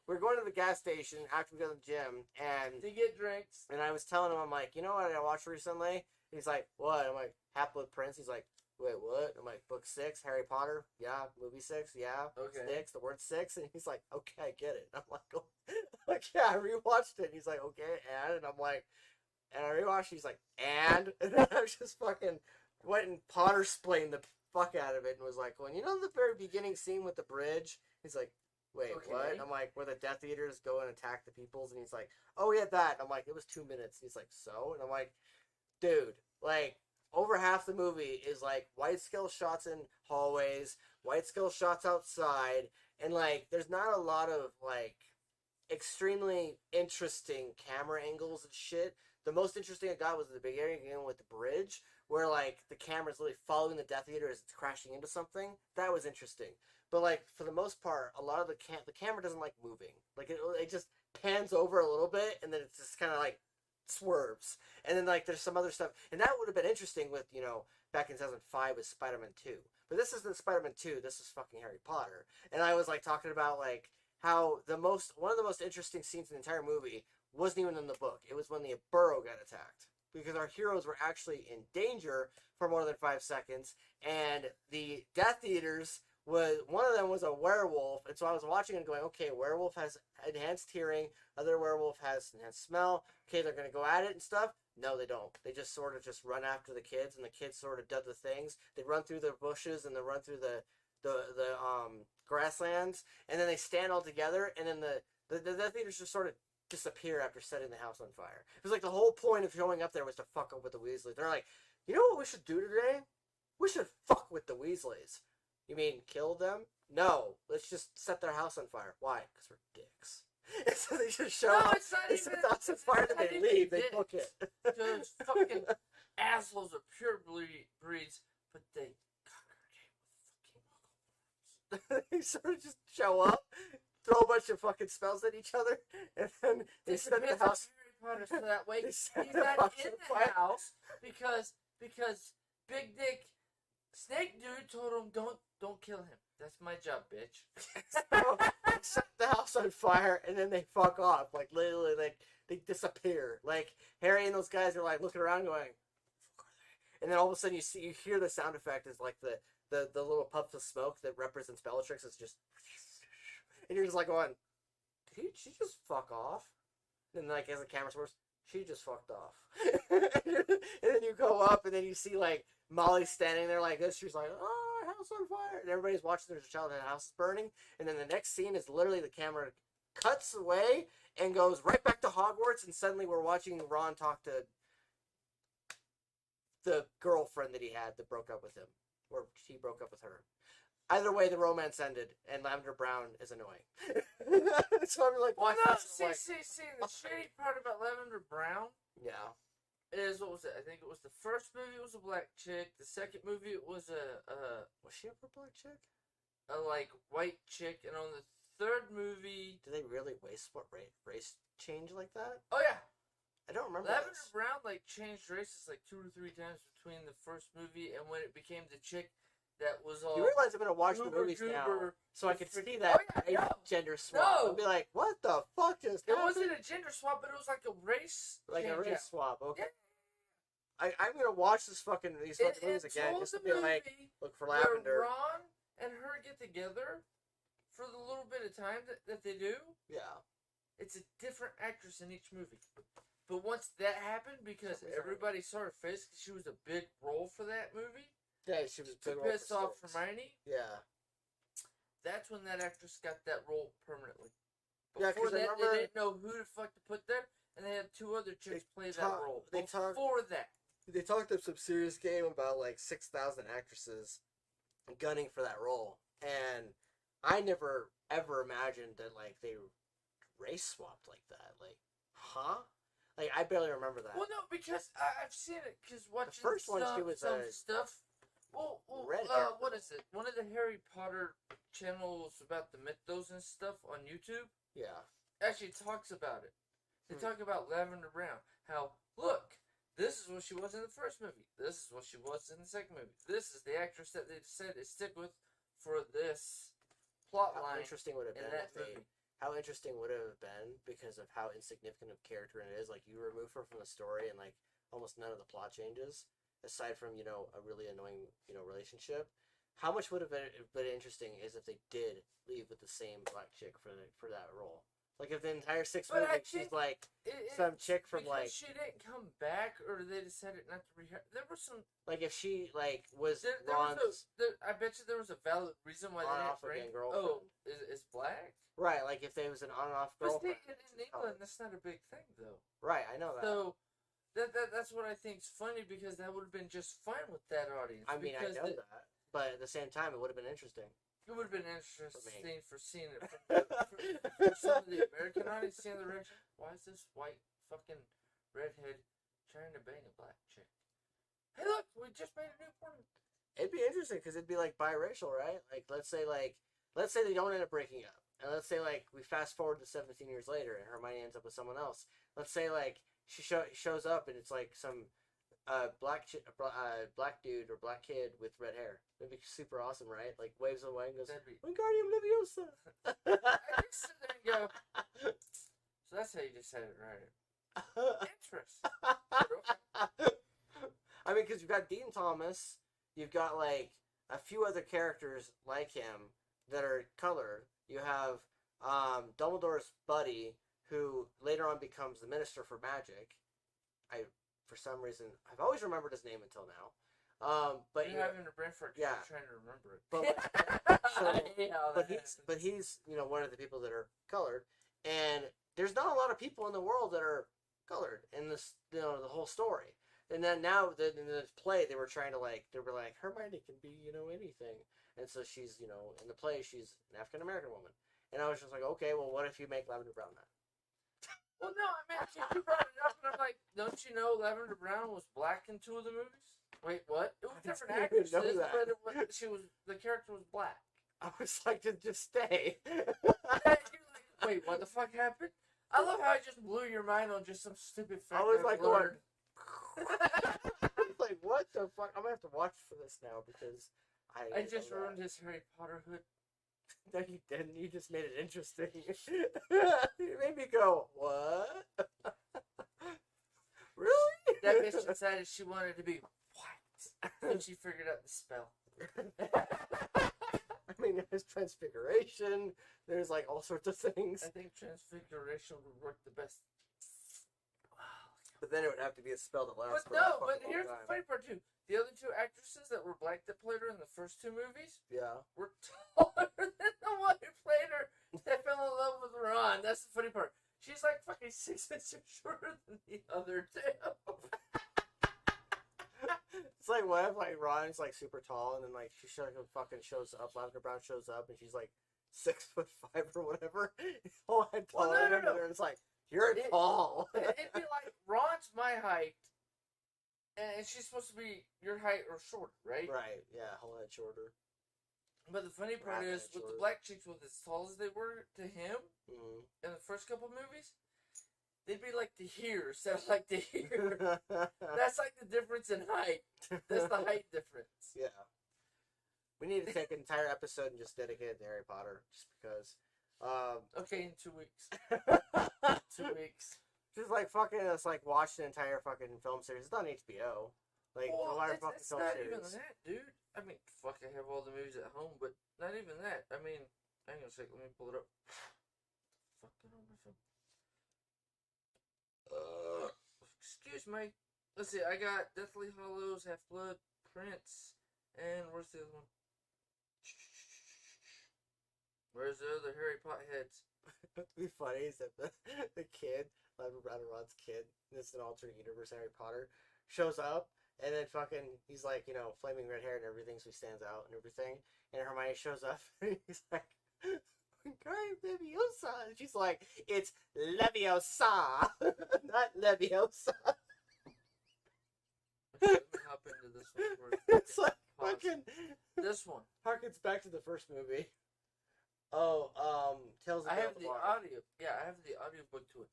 we're going to the gas station after we go to the gym, and to get drinks. And I was telling him, I'm like, you know what I watched recently? He's like, what? I'm like, Half-Blood Prince. He's like, wait, what? I'm like, book 6, Harry Potter. Yeah, movie 6. Yeah, okay. 6. The word 6. And he's like, okay, I get it. I'm like, oh. Like, yeah, I rewatched it. And he's like, okay, and I'm like, and I rewatched it. He's like, and then I was just fucking went and Potter-splained the fuck out of it and was like, well, you know the very beginning scene with the bridge? He's like, wait, okay. What? I'm like, where the Death Eaters go and attack the peoples, and he's like, oh, yeah, that. I'm like, it was 2 minutes. He's like, so? And I'm like, dude, like, over half the movie is, like, wide-scale shots in hallways, wide-scale shots outside, and, like, there's not a lot of, like, extremely interesting camera angles and shit. The most interesting I got was at the beginning with the bridge, where, like, the camera's literally following the Death Eater as it's crashing into something. That was interesting. But, like, for the most part, a lot of the camera doesn't like moving. Like, it just pans over a little bit, and then it just kind of, like, swerves. And then, like, there's some other stuff. And that would have been interesting with, you know, back in 2005 with Spider-Man 2. But this isn't Spider-Man 2. This is fucking Harry Potter. And I was, like, talking about, like, how one of the most interesting scenes in the entire movie wasn't even in the book. It was when the burrow got attacked. Because our heroes were actually in danger for more than 5 seconds. And the Death Eaters... one of them was a werewolf, and so I was watching and going, okay, werewolf has enhanced hearing, other werewolf has enhanced smell, okay, they're going to go at it and stuff. No, they don't. They just sort of just run after the kids, and the kids sort of do the things. They run through the bushes, and they run through the grasslands, and then they stand all together, and then the Death Eaters just sort of disappear after setting the house on fire. It was like the whole point of showing up there was to fuck up with the Weasleys. They're like, you know what we should do today? We should fuck with the Weasleys. You mean kill them? No. Let's just set their house on fire. Why? Because we're dicks. And so they just show up. They set the house on fire and they leave. They book it. Those fucking assholes are pure breeds, but they congregate with fucking muggles. They sort of just show up, throw a bunch of fucking spells at each other, and then they set the house. Harry Potter, so that way he's not in the house because Big Dick Snake Dude told him, don't kill him. That's my job, bitch. So, they set the house on fire, and then they fuck off. Like, literally, like, they disappear. Like, Harry and those guys are, like, looking around going, fuck are they? And then all of a sudden you hear the sound effect is, like, the little puffs of smoke that represents Bellatrix is just... And you're just, like, going, did she just fuck off? And, like, as the camera swerves, she just fucked off. And then you go up, and then you see, like, Molly standing there like this. She's like, oh, house on fire. And everybody's watching their child and the house is burning. And then the next scene is literally the camera cuts away and goes right back to Hogwarts. And suddenly we're watching Ron talk to the girlfriend that he had that broke up with him. Or he broke up with her. Either way, the romance ended, and Lavender Brown is annoying. So I'm like, well, why? no, see, the shady part about Lavender Brown Yeah. is, what was it? I think it was the first movie was a black chick. The second movie it was Was she a black chick? a like white chick, and on the third movie, Do they really race change like that? oh yeah, I don't remember. Lavender This. Brown like changed races like 2 or 3 times between the first movie and when it became the chick that was all. You realize I'm gonna watch the movies now, so I could see that gender swap. No. I'd be like, what the fuck just It happened? wasn't a gender swap, but it was like a race. Like a race swap. Okay. Yeah. I'm gonna watch these fucking movies again just to be like, look for Lavender. Where Ron and her get together for the little bit of time that they do. Yeah. It's a different actress in each movie. But once that happened, because everybody saw her face, because she was a big role for that movie. Yeah, she was to piss off Hermione. Yeah. That's when that actress got that role permanently. Yeah, Before because that, they didn't know who the fuck to put there, and they had 2 other chicks play that role. Before that. They talked up some serious game about like 6,000 actresses gunning for that role, and I never ever imagined that like they race swapped like that. Like, huh? Like I barely remember that. Well, no, because I've seen it. Because watching the first one, she was some stuff. Well, red hair. What is it? One of the Harry Potter channels about the mythos and stuff on YouTube. Yeah. Actually talks about it. They talk about Lavender Brown. How look. This is what she was in the first movie. This is what she was in the second movie. This is the actress that they decided to stick with for this plot line. How interesting would it have been if they... How interesting would it have been because of how insignificant of character it is? Like, you remove her from the story and, like, almost none of the plot changes, aside from, you know, a really annoying, you know, relationship. How much would have been interesting is if they did leave with the same black chick for that role. Like, if the entire 6 movies, she's, like, some chick from, like... she didn't come back, or they decided not to rehire... There were some... Like, if she, like, was Ron's... I bet you there was a valid reason why they didn't bring... girlfriend. Oh, is black? Right, like, if there was an on-off girlfriend. But in England, that's not a big thing, though. Right, I know that. So, that's what I think's funny, because that would have been just fine with that audience. I mean, I know that. But at the same time, it would have been interesting. It would have been interesting for seeing it for some of the American audience seeing the reaction. Why is this white fucking redhead trying to bang a black chick? Hey, look, we just made a new porn. It'd be interesting because it'd be like biracial, right? Like, let's say they don't end up breaking up, and let's say like we fast forward to 17 years later, and Hermione ends up with someone else. Let's say like she shows up and it's like some black dude or black kid with red hair. That'd be super awesome, right? Like waves away and goes, Wingardium Leviosa. I just sit there and go, so that's how you just said it, right? Interesting. I mean, because you've got Dean Thomas, you've got like a few other characters like him that are colored. You have Dumbledore's buddy, who later on becomes the Minister for Magic. For some reason, I've always remembered his name until now. But you're having a brain fart. Yeah, trying to remember it. But he's you know one of the people that are colored, and there's not a lot of people in the world that are colored in this the whole story. And then now in the play they were like Hermione can be anything, and so she's in the play she's an African American woman, and I was just like, okay, well what if you make Lavender Brown that? Well, no, I mean, you brought it up, and I'm like, don't you know Lavender Brown was black in 2 of the movies? Wait, what? It was different actresses, but the character was black. I was like, just stay. Wait, what the fuck happened? I love how I just blew your mind on just some stupid fact. I was like, what? I was like, what? what the fuck? I'm gonna have to watch for this now because I just ruined his Harry Potter hood. No, you didn't. You just made it interesting. You made me go, what? Really? That bitch decided she wanted to be white. And she figured out the spell. I mean, there's transfiguration. There's like all sorts of things. I think transfiguration would work the best. But then it would have to be a spell that lasts But no, but here's the funny part too. The other two actresses that were black that played her in the first two movies were taller than the one who played her that fell in love with Ron. That's the funny part. She's like fucking 6 inches shorter than the other two. It's like what if like Ron's like super tall and then like she fucking shows up, Lavender Brown shows up and she's like 6'5" or whatever. Whole head taller than her, and it's like you're tall. It'd be like Ron's my height, and she's supposed to be your height or shorter, right? Right. Yeah, whole head shorter. But the funny part is, with the black chicks, with as tall as they were to him in the first couple movies, they'd be like to here instead of like to here. That's like the difference in height. That's the height difference. Yeah. We need to take an entire episode and just dedicate it to Harry Potter, just because. Okay, in 2 weeks. 2 weeks. Just like fucking, it's like watch the entire fucking film series. It's on HBO. Like a lot of fucking film series. It's not even that, dude. I mean, fuck, I have all the movies at home, but not even that. I mean, hang on a second, let me pull it up. Fuck, get on my phone. Excuse me. Let's see, I got Deathly Hallows, Half-Blood, Prince, and where's the other one? Where's the other Harry Potter heads? What'd be funny is that the kid, Lavender Brown and Ron's kid, this is an alternate universe Harry Potter, shows up, and then fucking, he's like, you know, flaming red hair and everything, so he stands out and everything, and Hermione shows up, and he's like, Great Leviosa, and she's like, it's Leviosa, not Leviosa. Okay, let me hop into this one. It's like, fucking... This one. Harkens back to the first movie. Oh, Tales of I have the Bar. audio. Yeah, I have the audiobook to it.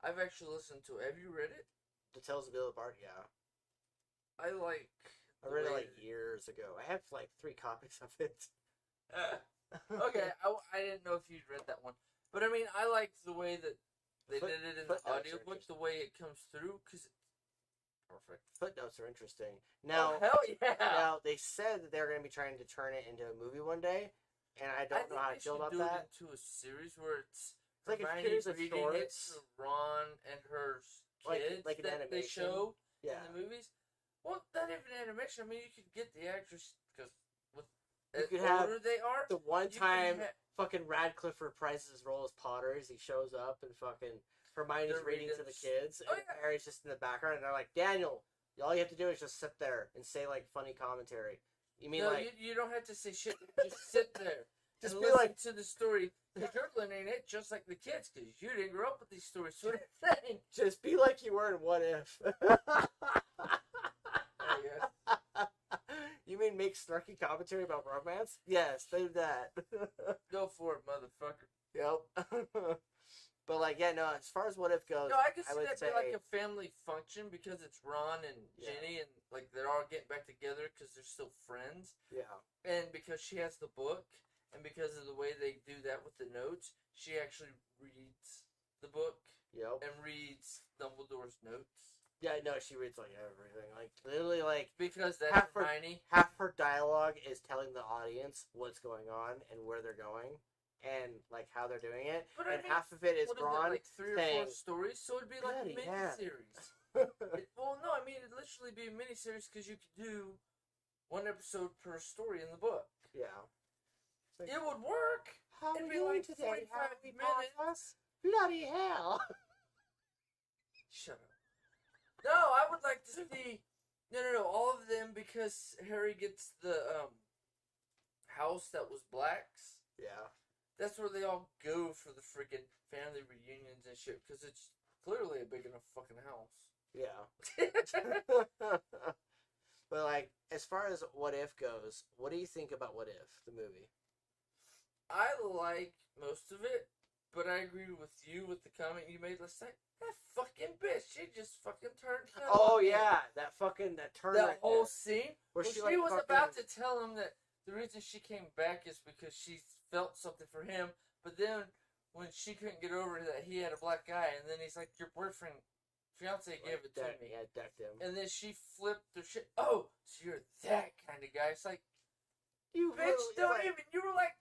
I've actually listened to it. Have you read it? The Tales of Bill Bart, yeah. I like. I read it like years ago. I have like 3 copies of it. Okay, I didn't know if you'd read that one. But I mean, I like the way that they did it in the audiobook, the way it comes through, because it's perfect. Footnotes are interesting. Now, hell yeah! Now, they said that they were going to be trying to turn it into a movie one day, and I don't know how I feel about that. It into a series where it's like a Hermione series of reading it to Ron and her kids like an that animation. they show in the movies. Well, not even animation. I mean, you could get the actors because with you could older have they are. The one time fucking Radcliffe reprises his role as Potter as he shows up and fucking Hermione's reading to the kids, and Harry's just in the background, and they're like, Daniel, all you have to do is just sit there and say like funny commentary. You mean you don't have to say shit. Just sit there. Just and be listen like to the story. Because you're learning it just like the kids, because you didn't grow up with these stories. So just be like you were in What If. You mean make snarky commentary about romance? Yes, do that. Go for it, motherfucker. Yep. But like, yeah, no. As far as What If goes, no, I can see would that say be like a family function because it's Ron and Ginny, and like they're all getting back together because they're still friends. Yeah. And because she has the book, and because of the way they do that with the notes, she actually reads the book. Yep. And reads Dumbledore's notes. Yeah, no, she reads like everything, like literally, like because that's Hermione. Half her dialogue is telling the audience what's going on and where they're going, and like how they're doing it, but and half of it is Ron like 3 or 4 stories, so it'd be like a miniseries. Well, no, I mean it'd literally be a miniseries because you could do 1 episode per story in the book. Yeah, like, it would work. How it'd be like 45 minutes. Bloody hell! Shut up. No, I would like to see. No, all of them because Harry gets the house that was Black's. Yeah. That's where they all go for the freaking family reunions and shit because it's clearly a big enough fucking house. Yeah. But like, as far as What If goes, what do you think about What If, the movie? I like most of it, but I agree with you with the comment you made last night. That fucking bitch, she just fucking turned. Oh yeah, that fucking that turn. That right whole there, scene where she like, was fucking... about to tell him that the reason she came back is because she felt something for him, but then when she couldn't get over that he had a black eye, and then he's like, your boyfriend, fiance gave it to me. Yeah, decked him. And then she flipped her shit. Oh, so you're that kind of guy. It's like, you bitch, don't like, even. You were like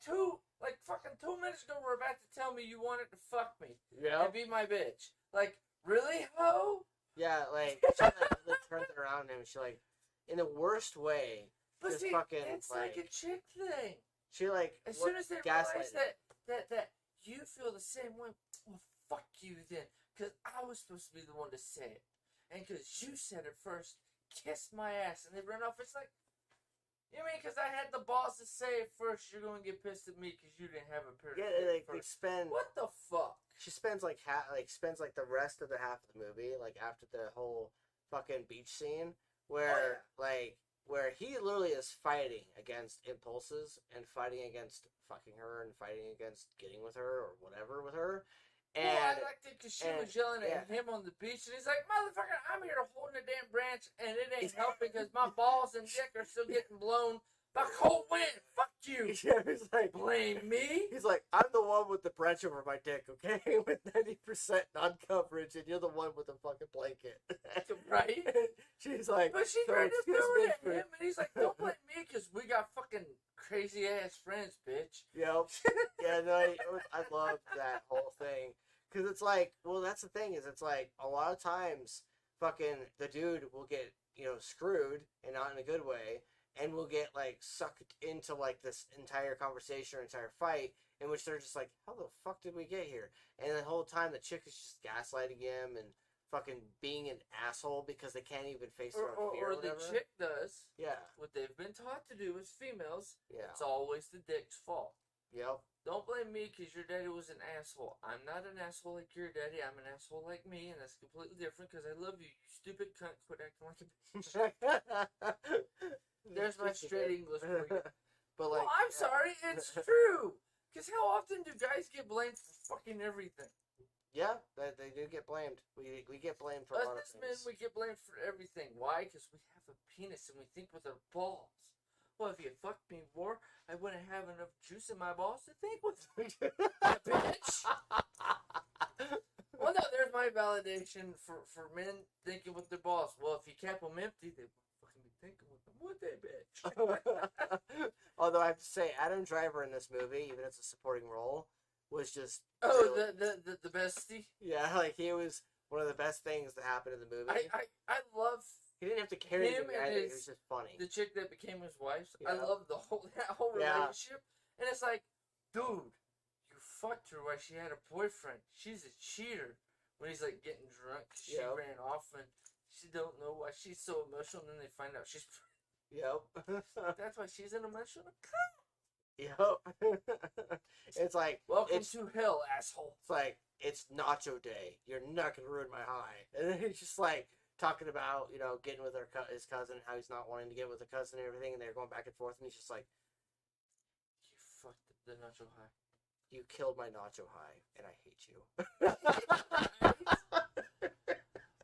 fucking 2 minutes ago, were about to tell me you wanted to fuck me. Yeah. And be my bitch. Like, really, ho? Yeah, like, she like turns it around him. She like, in the worst way. But just see, fucking, it's like a chick thing. She like, as soon as they realize gaslighting. that you feel the same way, well, fuck you then, because I was supposed to be the one to say it, and because you said it first, kiss my ass, and they run off. It's like, you mean because I had the balls to say it first, you're going to get pissed at me because you didn't have a period. Yeah, like, they spend... What the fuck? She spends like the rest of the half of the movie, like after the whole fucking beach scene, where where he literally is fighting against impulses and fighting against fucking her and fighting against getting with her or whatever with her. And I liked it because she was yelling at him on the beach, and he's like, motherfucker, I'm here holding a damn branch, and it ain't helping because my balls and dick are still getting blown by cold wind. Fuck you. Yeah, he's like, blame me? He's like, I'm the one with the branch over my dick, okay? With 90% non-coverage, and you're the one with the fucking blanket. Right? She's like... But she tried to throw it at him, and he's like, don't blame me because we got fucking crazy-ass friends, bitch. Yep. Yeah, no, I love that whole thing. Because it's like, well, that's the thing, is it's like, a lot of times, fucking, the dude will get, screwed, and not in a good way, and will get, like, sucked into, like, this entire conversation or entire fight, in which they're just like, how the fuck did we get here? And the whole time, the chick is just gaslighting him, and fucking being an asshole because they can't even face their own fear or the chick does. Yeah. What they've been taught to do as females. Yeah. It's always the dick's fault. Yep. Don't blame me because your daddy was an asshole. I'm not an asshole like your daddy. I'm an asshole like me, and that's completely different because I love you, you stupid cunt. Quit acting like a bitch. There's my straight English for you. But like, I'm sorry, it's true. Because how often do guys get blamed for fucking everything? Yeah, they do get blamed. We get blamed for a lot of things. Men, we get blamed for everything. Why? Because we have a penis and we think with our balls. Well, if you fucked me more, I wouldn't have enough juice in my balls to think with. Bitch. Well, no, there's my validation for men thinking with their balls. Well, if you kept them empty, they wouldn't fucking be thinking with them, would they, bitch? Although I have to say, Adam Driver in this movie, even as a supporting role, was just... Oh, the bestie? Yeah, like, he was one of the best things that happened in the movie. I love... He didn't have to carry him and it was just funny. The chick that became his wife. Yeah. I love that whole relationship. And it's like, dude, you fucked her while she had a boyfriend. She's a cheater. When he's like getting drunk, she ran off and she don't know why she's so emotional. And then they find out she's... Yep. That's why she's an emotional cunt. Yep. It's like, welcome to hell, asshole. It's like, it's nacho day. You're not gonna ruin my high. And then he's just like talking about, getting with his cousin, how he's not wanting to get with a cousin and everything, and they're going back and forth, and he's just like, you fucked the nacho high. You killed my nacho high, and I hate you. But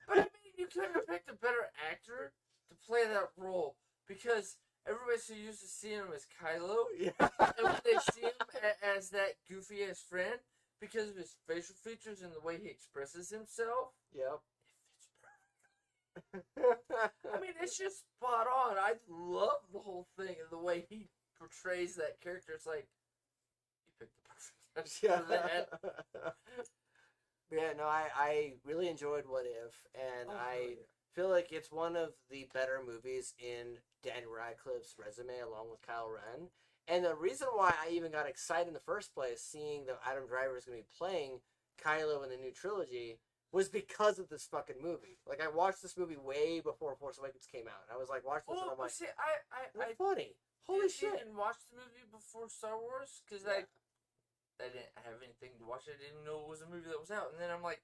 I mean, you couldn't have picked a better actor to play that role, because everybody's so used to seeing him as Kylo, and when they see him as that goofy ass friend, because of his facial features and the way he expresses himself, yep. I mean, it's just spot on. I love the whole thing and the way he portrays that character. It's like, you picked the perfect actor for that. Yeah, no, I really enjoyed What If, and I feel like it's one of the better movies in Dan Radcliffe's resume, along with Kyle Ren. And the reason why I even got excited in the first place, seeing that Adam Driver is going to be playing Kylo in the new trilogy, was because of this fucking movie. Like, I watched this movie way before Force Awakens came out. I was like, watching this, and I'm like, see, that's funny. Holy shit. I didn't watch the movie before Star Wars, because I didn't have anything to watch. I didn't know it was a movie that was out. And then I'm like,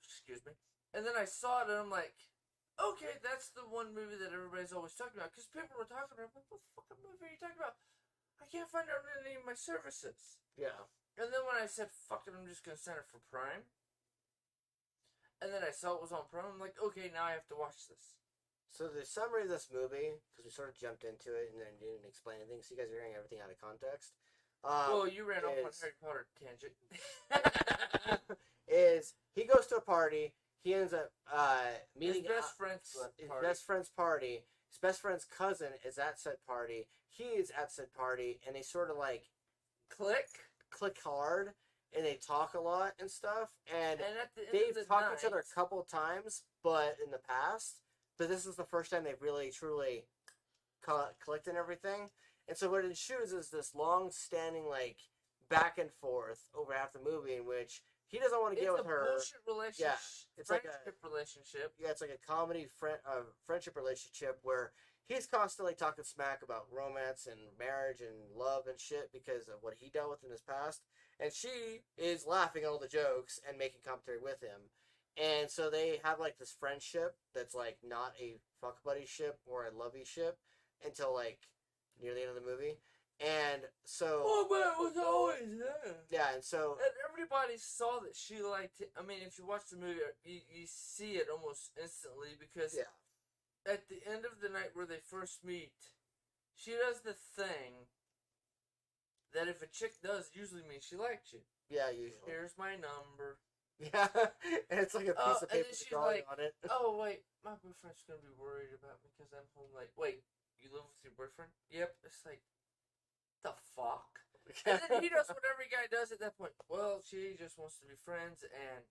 excuse me. And then I saw it, and I'm like, okay, that's the one movie that everybody's always talking about. Because people were talking about, what the fucking movie are you talking about? I can't find it on any of my services. Yeah. And then when I said, fuck it, I'm just going to sign it for Prime. And then I saw it was on Prime. I'm like, okay, now I have to watch this. So the summary of this movie, because we sort of jumped into it and then didn't explain anything, so you guys are hearing everything out of context. Well, you ran off on Harry Potter tangent. Is he goes to a party? He ends up meeting his best friend's his party. best friend's party. His best friend's cousin is at said party. He is at said party, and they sort of like click hard, and they talk a lot and stuff. And at the end they've of the talked night, to each other a couple of times, but in the past. But this is the first time they've really truly clicked and everything. And so what it ensues is this long-standing like back and forth over half the movie in which he doesn't want to get with her. It's a bullshit relationship. Yeah, it's friendship like a relationship. Yeah, it's like a comedy friendship relationship where he's constantly talking smack about romance and marriage and love and shit because of what he dealt with in his past, and she is laughing at all the jokes and making commentary with him. And so they have like this friendship that's like not a fuck buddy ship or a lovey ship until like near the end of the movie. And so but it was always there. Yeah, and so and everybody saw that she liked it. I mean, if you watch the movie, you see it almost instantly because at the end of the night where they first meet, she does the thing that if a chick does usually means she likes you. Yeah, usually. Here's my number. Yeah, and it's like a piece of paper with a drawing on it. Oh, wait, my boyfriend's going to be worried about me because I'm home late. Wait, you live with your boyfriend? Yep. It's like, the fuck? And then he does what every guy does at that point. Well, she just wants to be friends and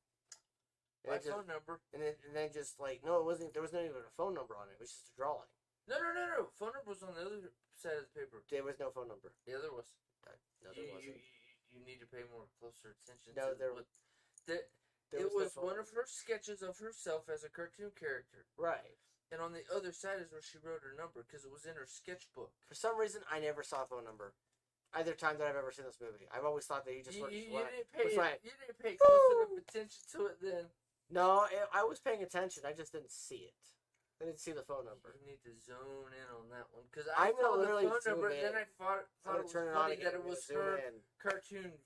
my phone number. And then just like, no, it wasn't. There wasn't even a phone number on it. It was just a drawing. No. Phone number was on the other side of the paper. There was no phone number. Yeah, there was. No, there wasn't. You need to pay more closer attention. No, it was one of her sketches of herself as a cartoon character. Right. And on the other side is where she wrote her number because it was in her sketchbook. For some reason, I never saw a phone number. Either time that I've ever seen this movie. I've always thought that he just you didn't pay close enough attention to it then. No, I was paying attention. I just didn't see it. I didn't see the phone number. You need to zone in on that one because I saw the phone number. Then I thought it was funny that it was her cartoon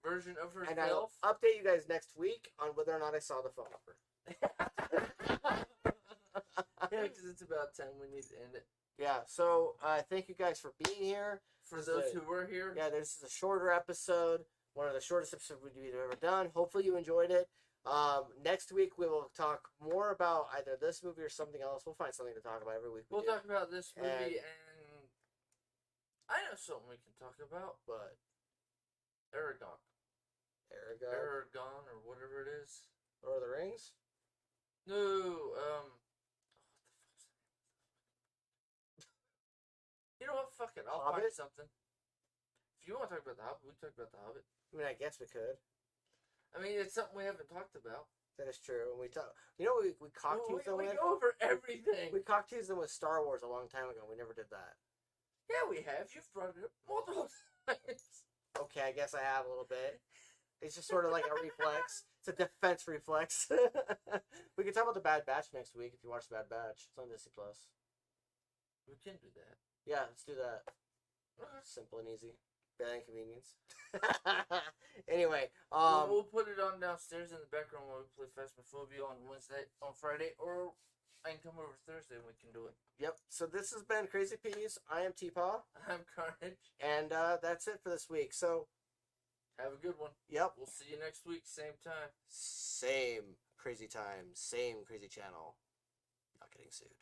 version of herself. And I'll update you guys next week on whether or not I saw the phone number. Yeah, because it's about time we need to end it. Yeah, so thank you guys for being here. For those who were here. Yeah, this is a shorter episode. One of the shortest episodes we've ever done. Hopefully you enjoyed it. Next week we will talk more about either this movie or something else. We'll find something to talk about every week. We'll talk about this movie and I know something we can talk about. But Aragon or whatever it is. Lord of the Rings? No, you know what? Fuck it. I'll find something. If you want to talk about the Hobbit, we can talk about the Hobbit. I mean, I guess we could. I mean, it's something we haven't talked about. That is true. We talk. You know, we cockteased them with. We go over everything. We cockteased them with Star Wars a long time ago. We never did that. Yeah, we have. You've brought it up multiple times. Okay, I guess I have a little bit. It's just sort of like a reflex. It's a defense reflex. We can talk about the Bad Batch next week if you watch the Bad Batch. It's on Disney Plus. We can do that. Yeah, let's do that. Simple and easy. Bad inconvenience. Anyway, we'll put it on downstairs in the background while we play Phasmophobia on Friday, or I can come over Thursday and we can do it. Yep. So this has been Crazy Peas. I am TPAW. I'm Karnage. And that's it for this week. So have a good one. Yep. We'll see you next week, same time. Same crazy time, same crazy channel. Not getting sued.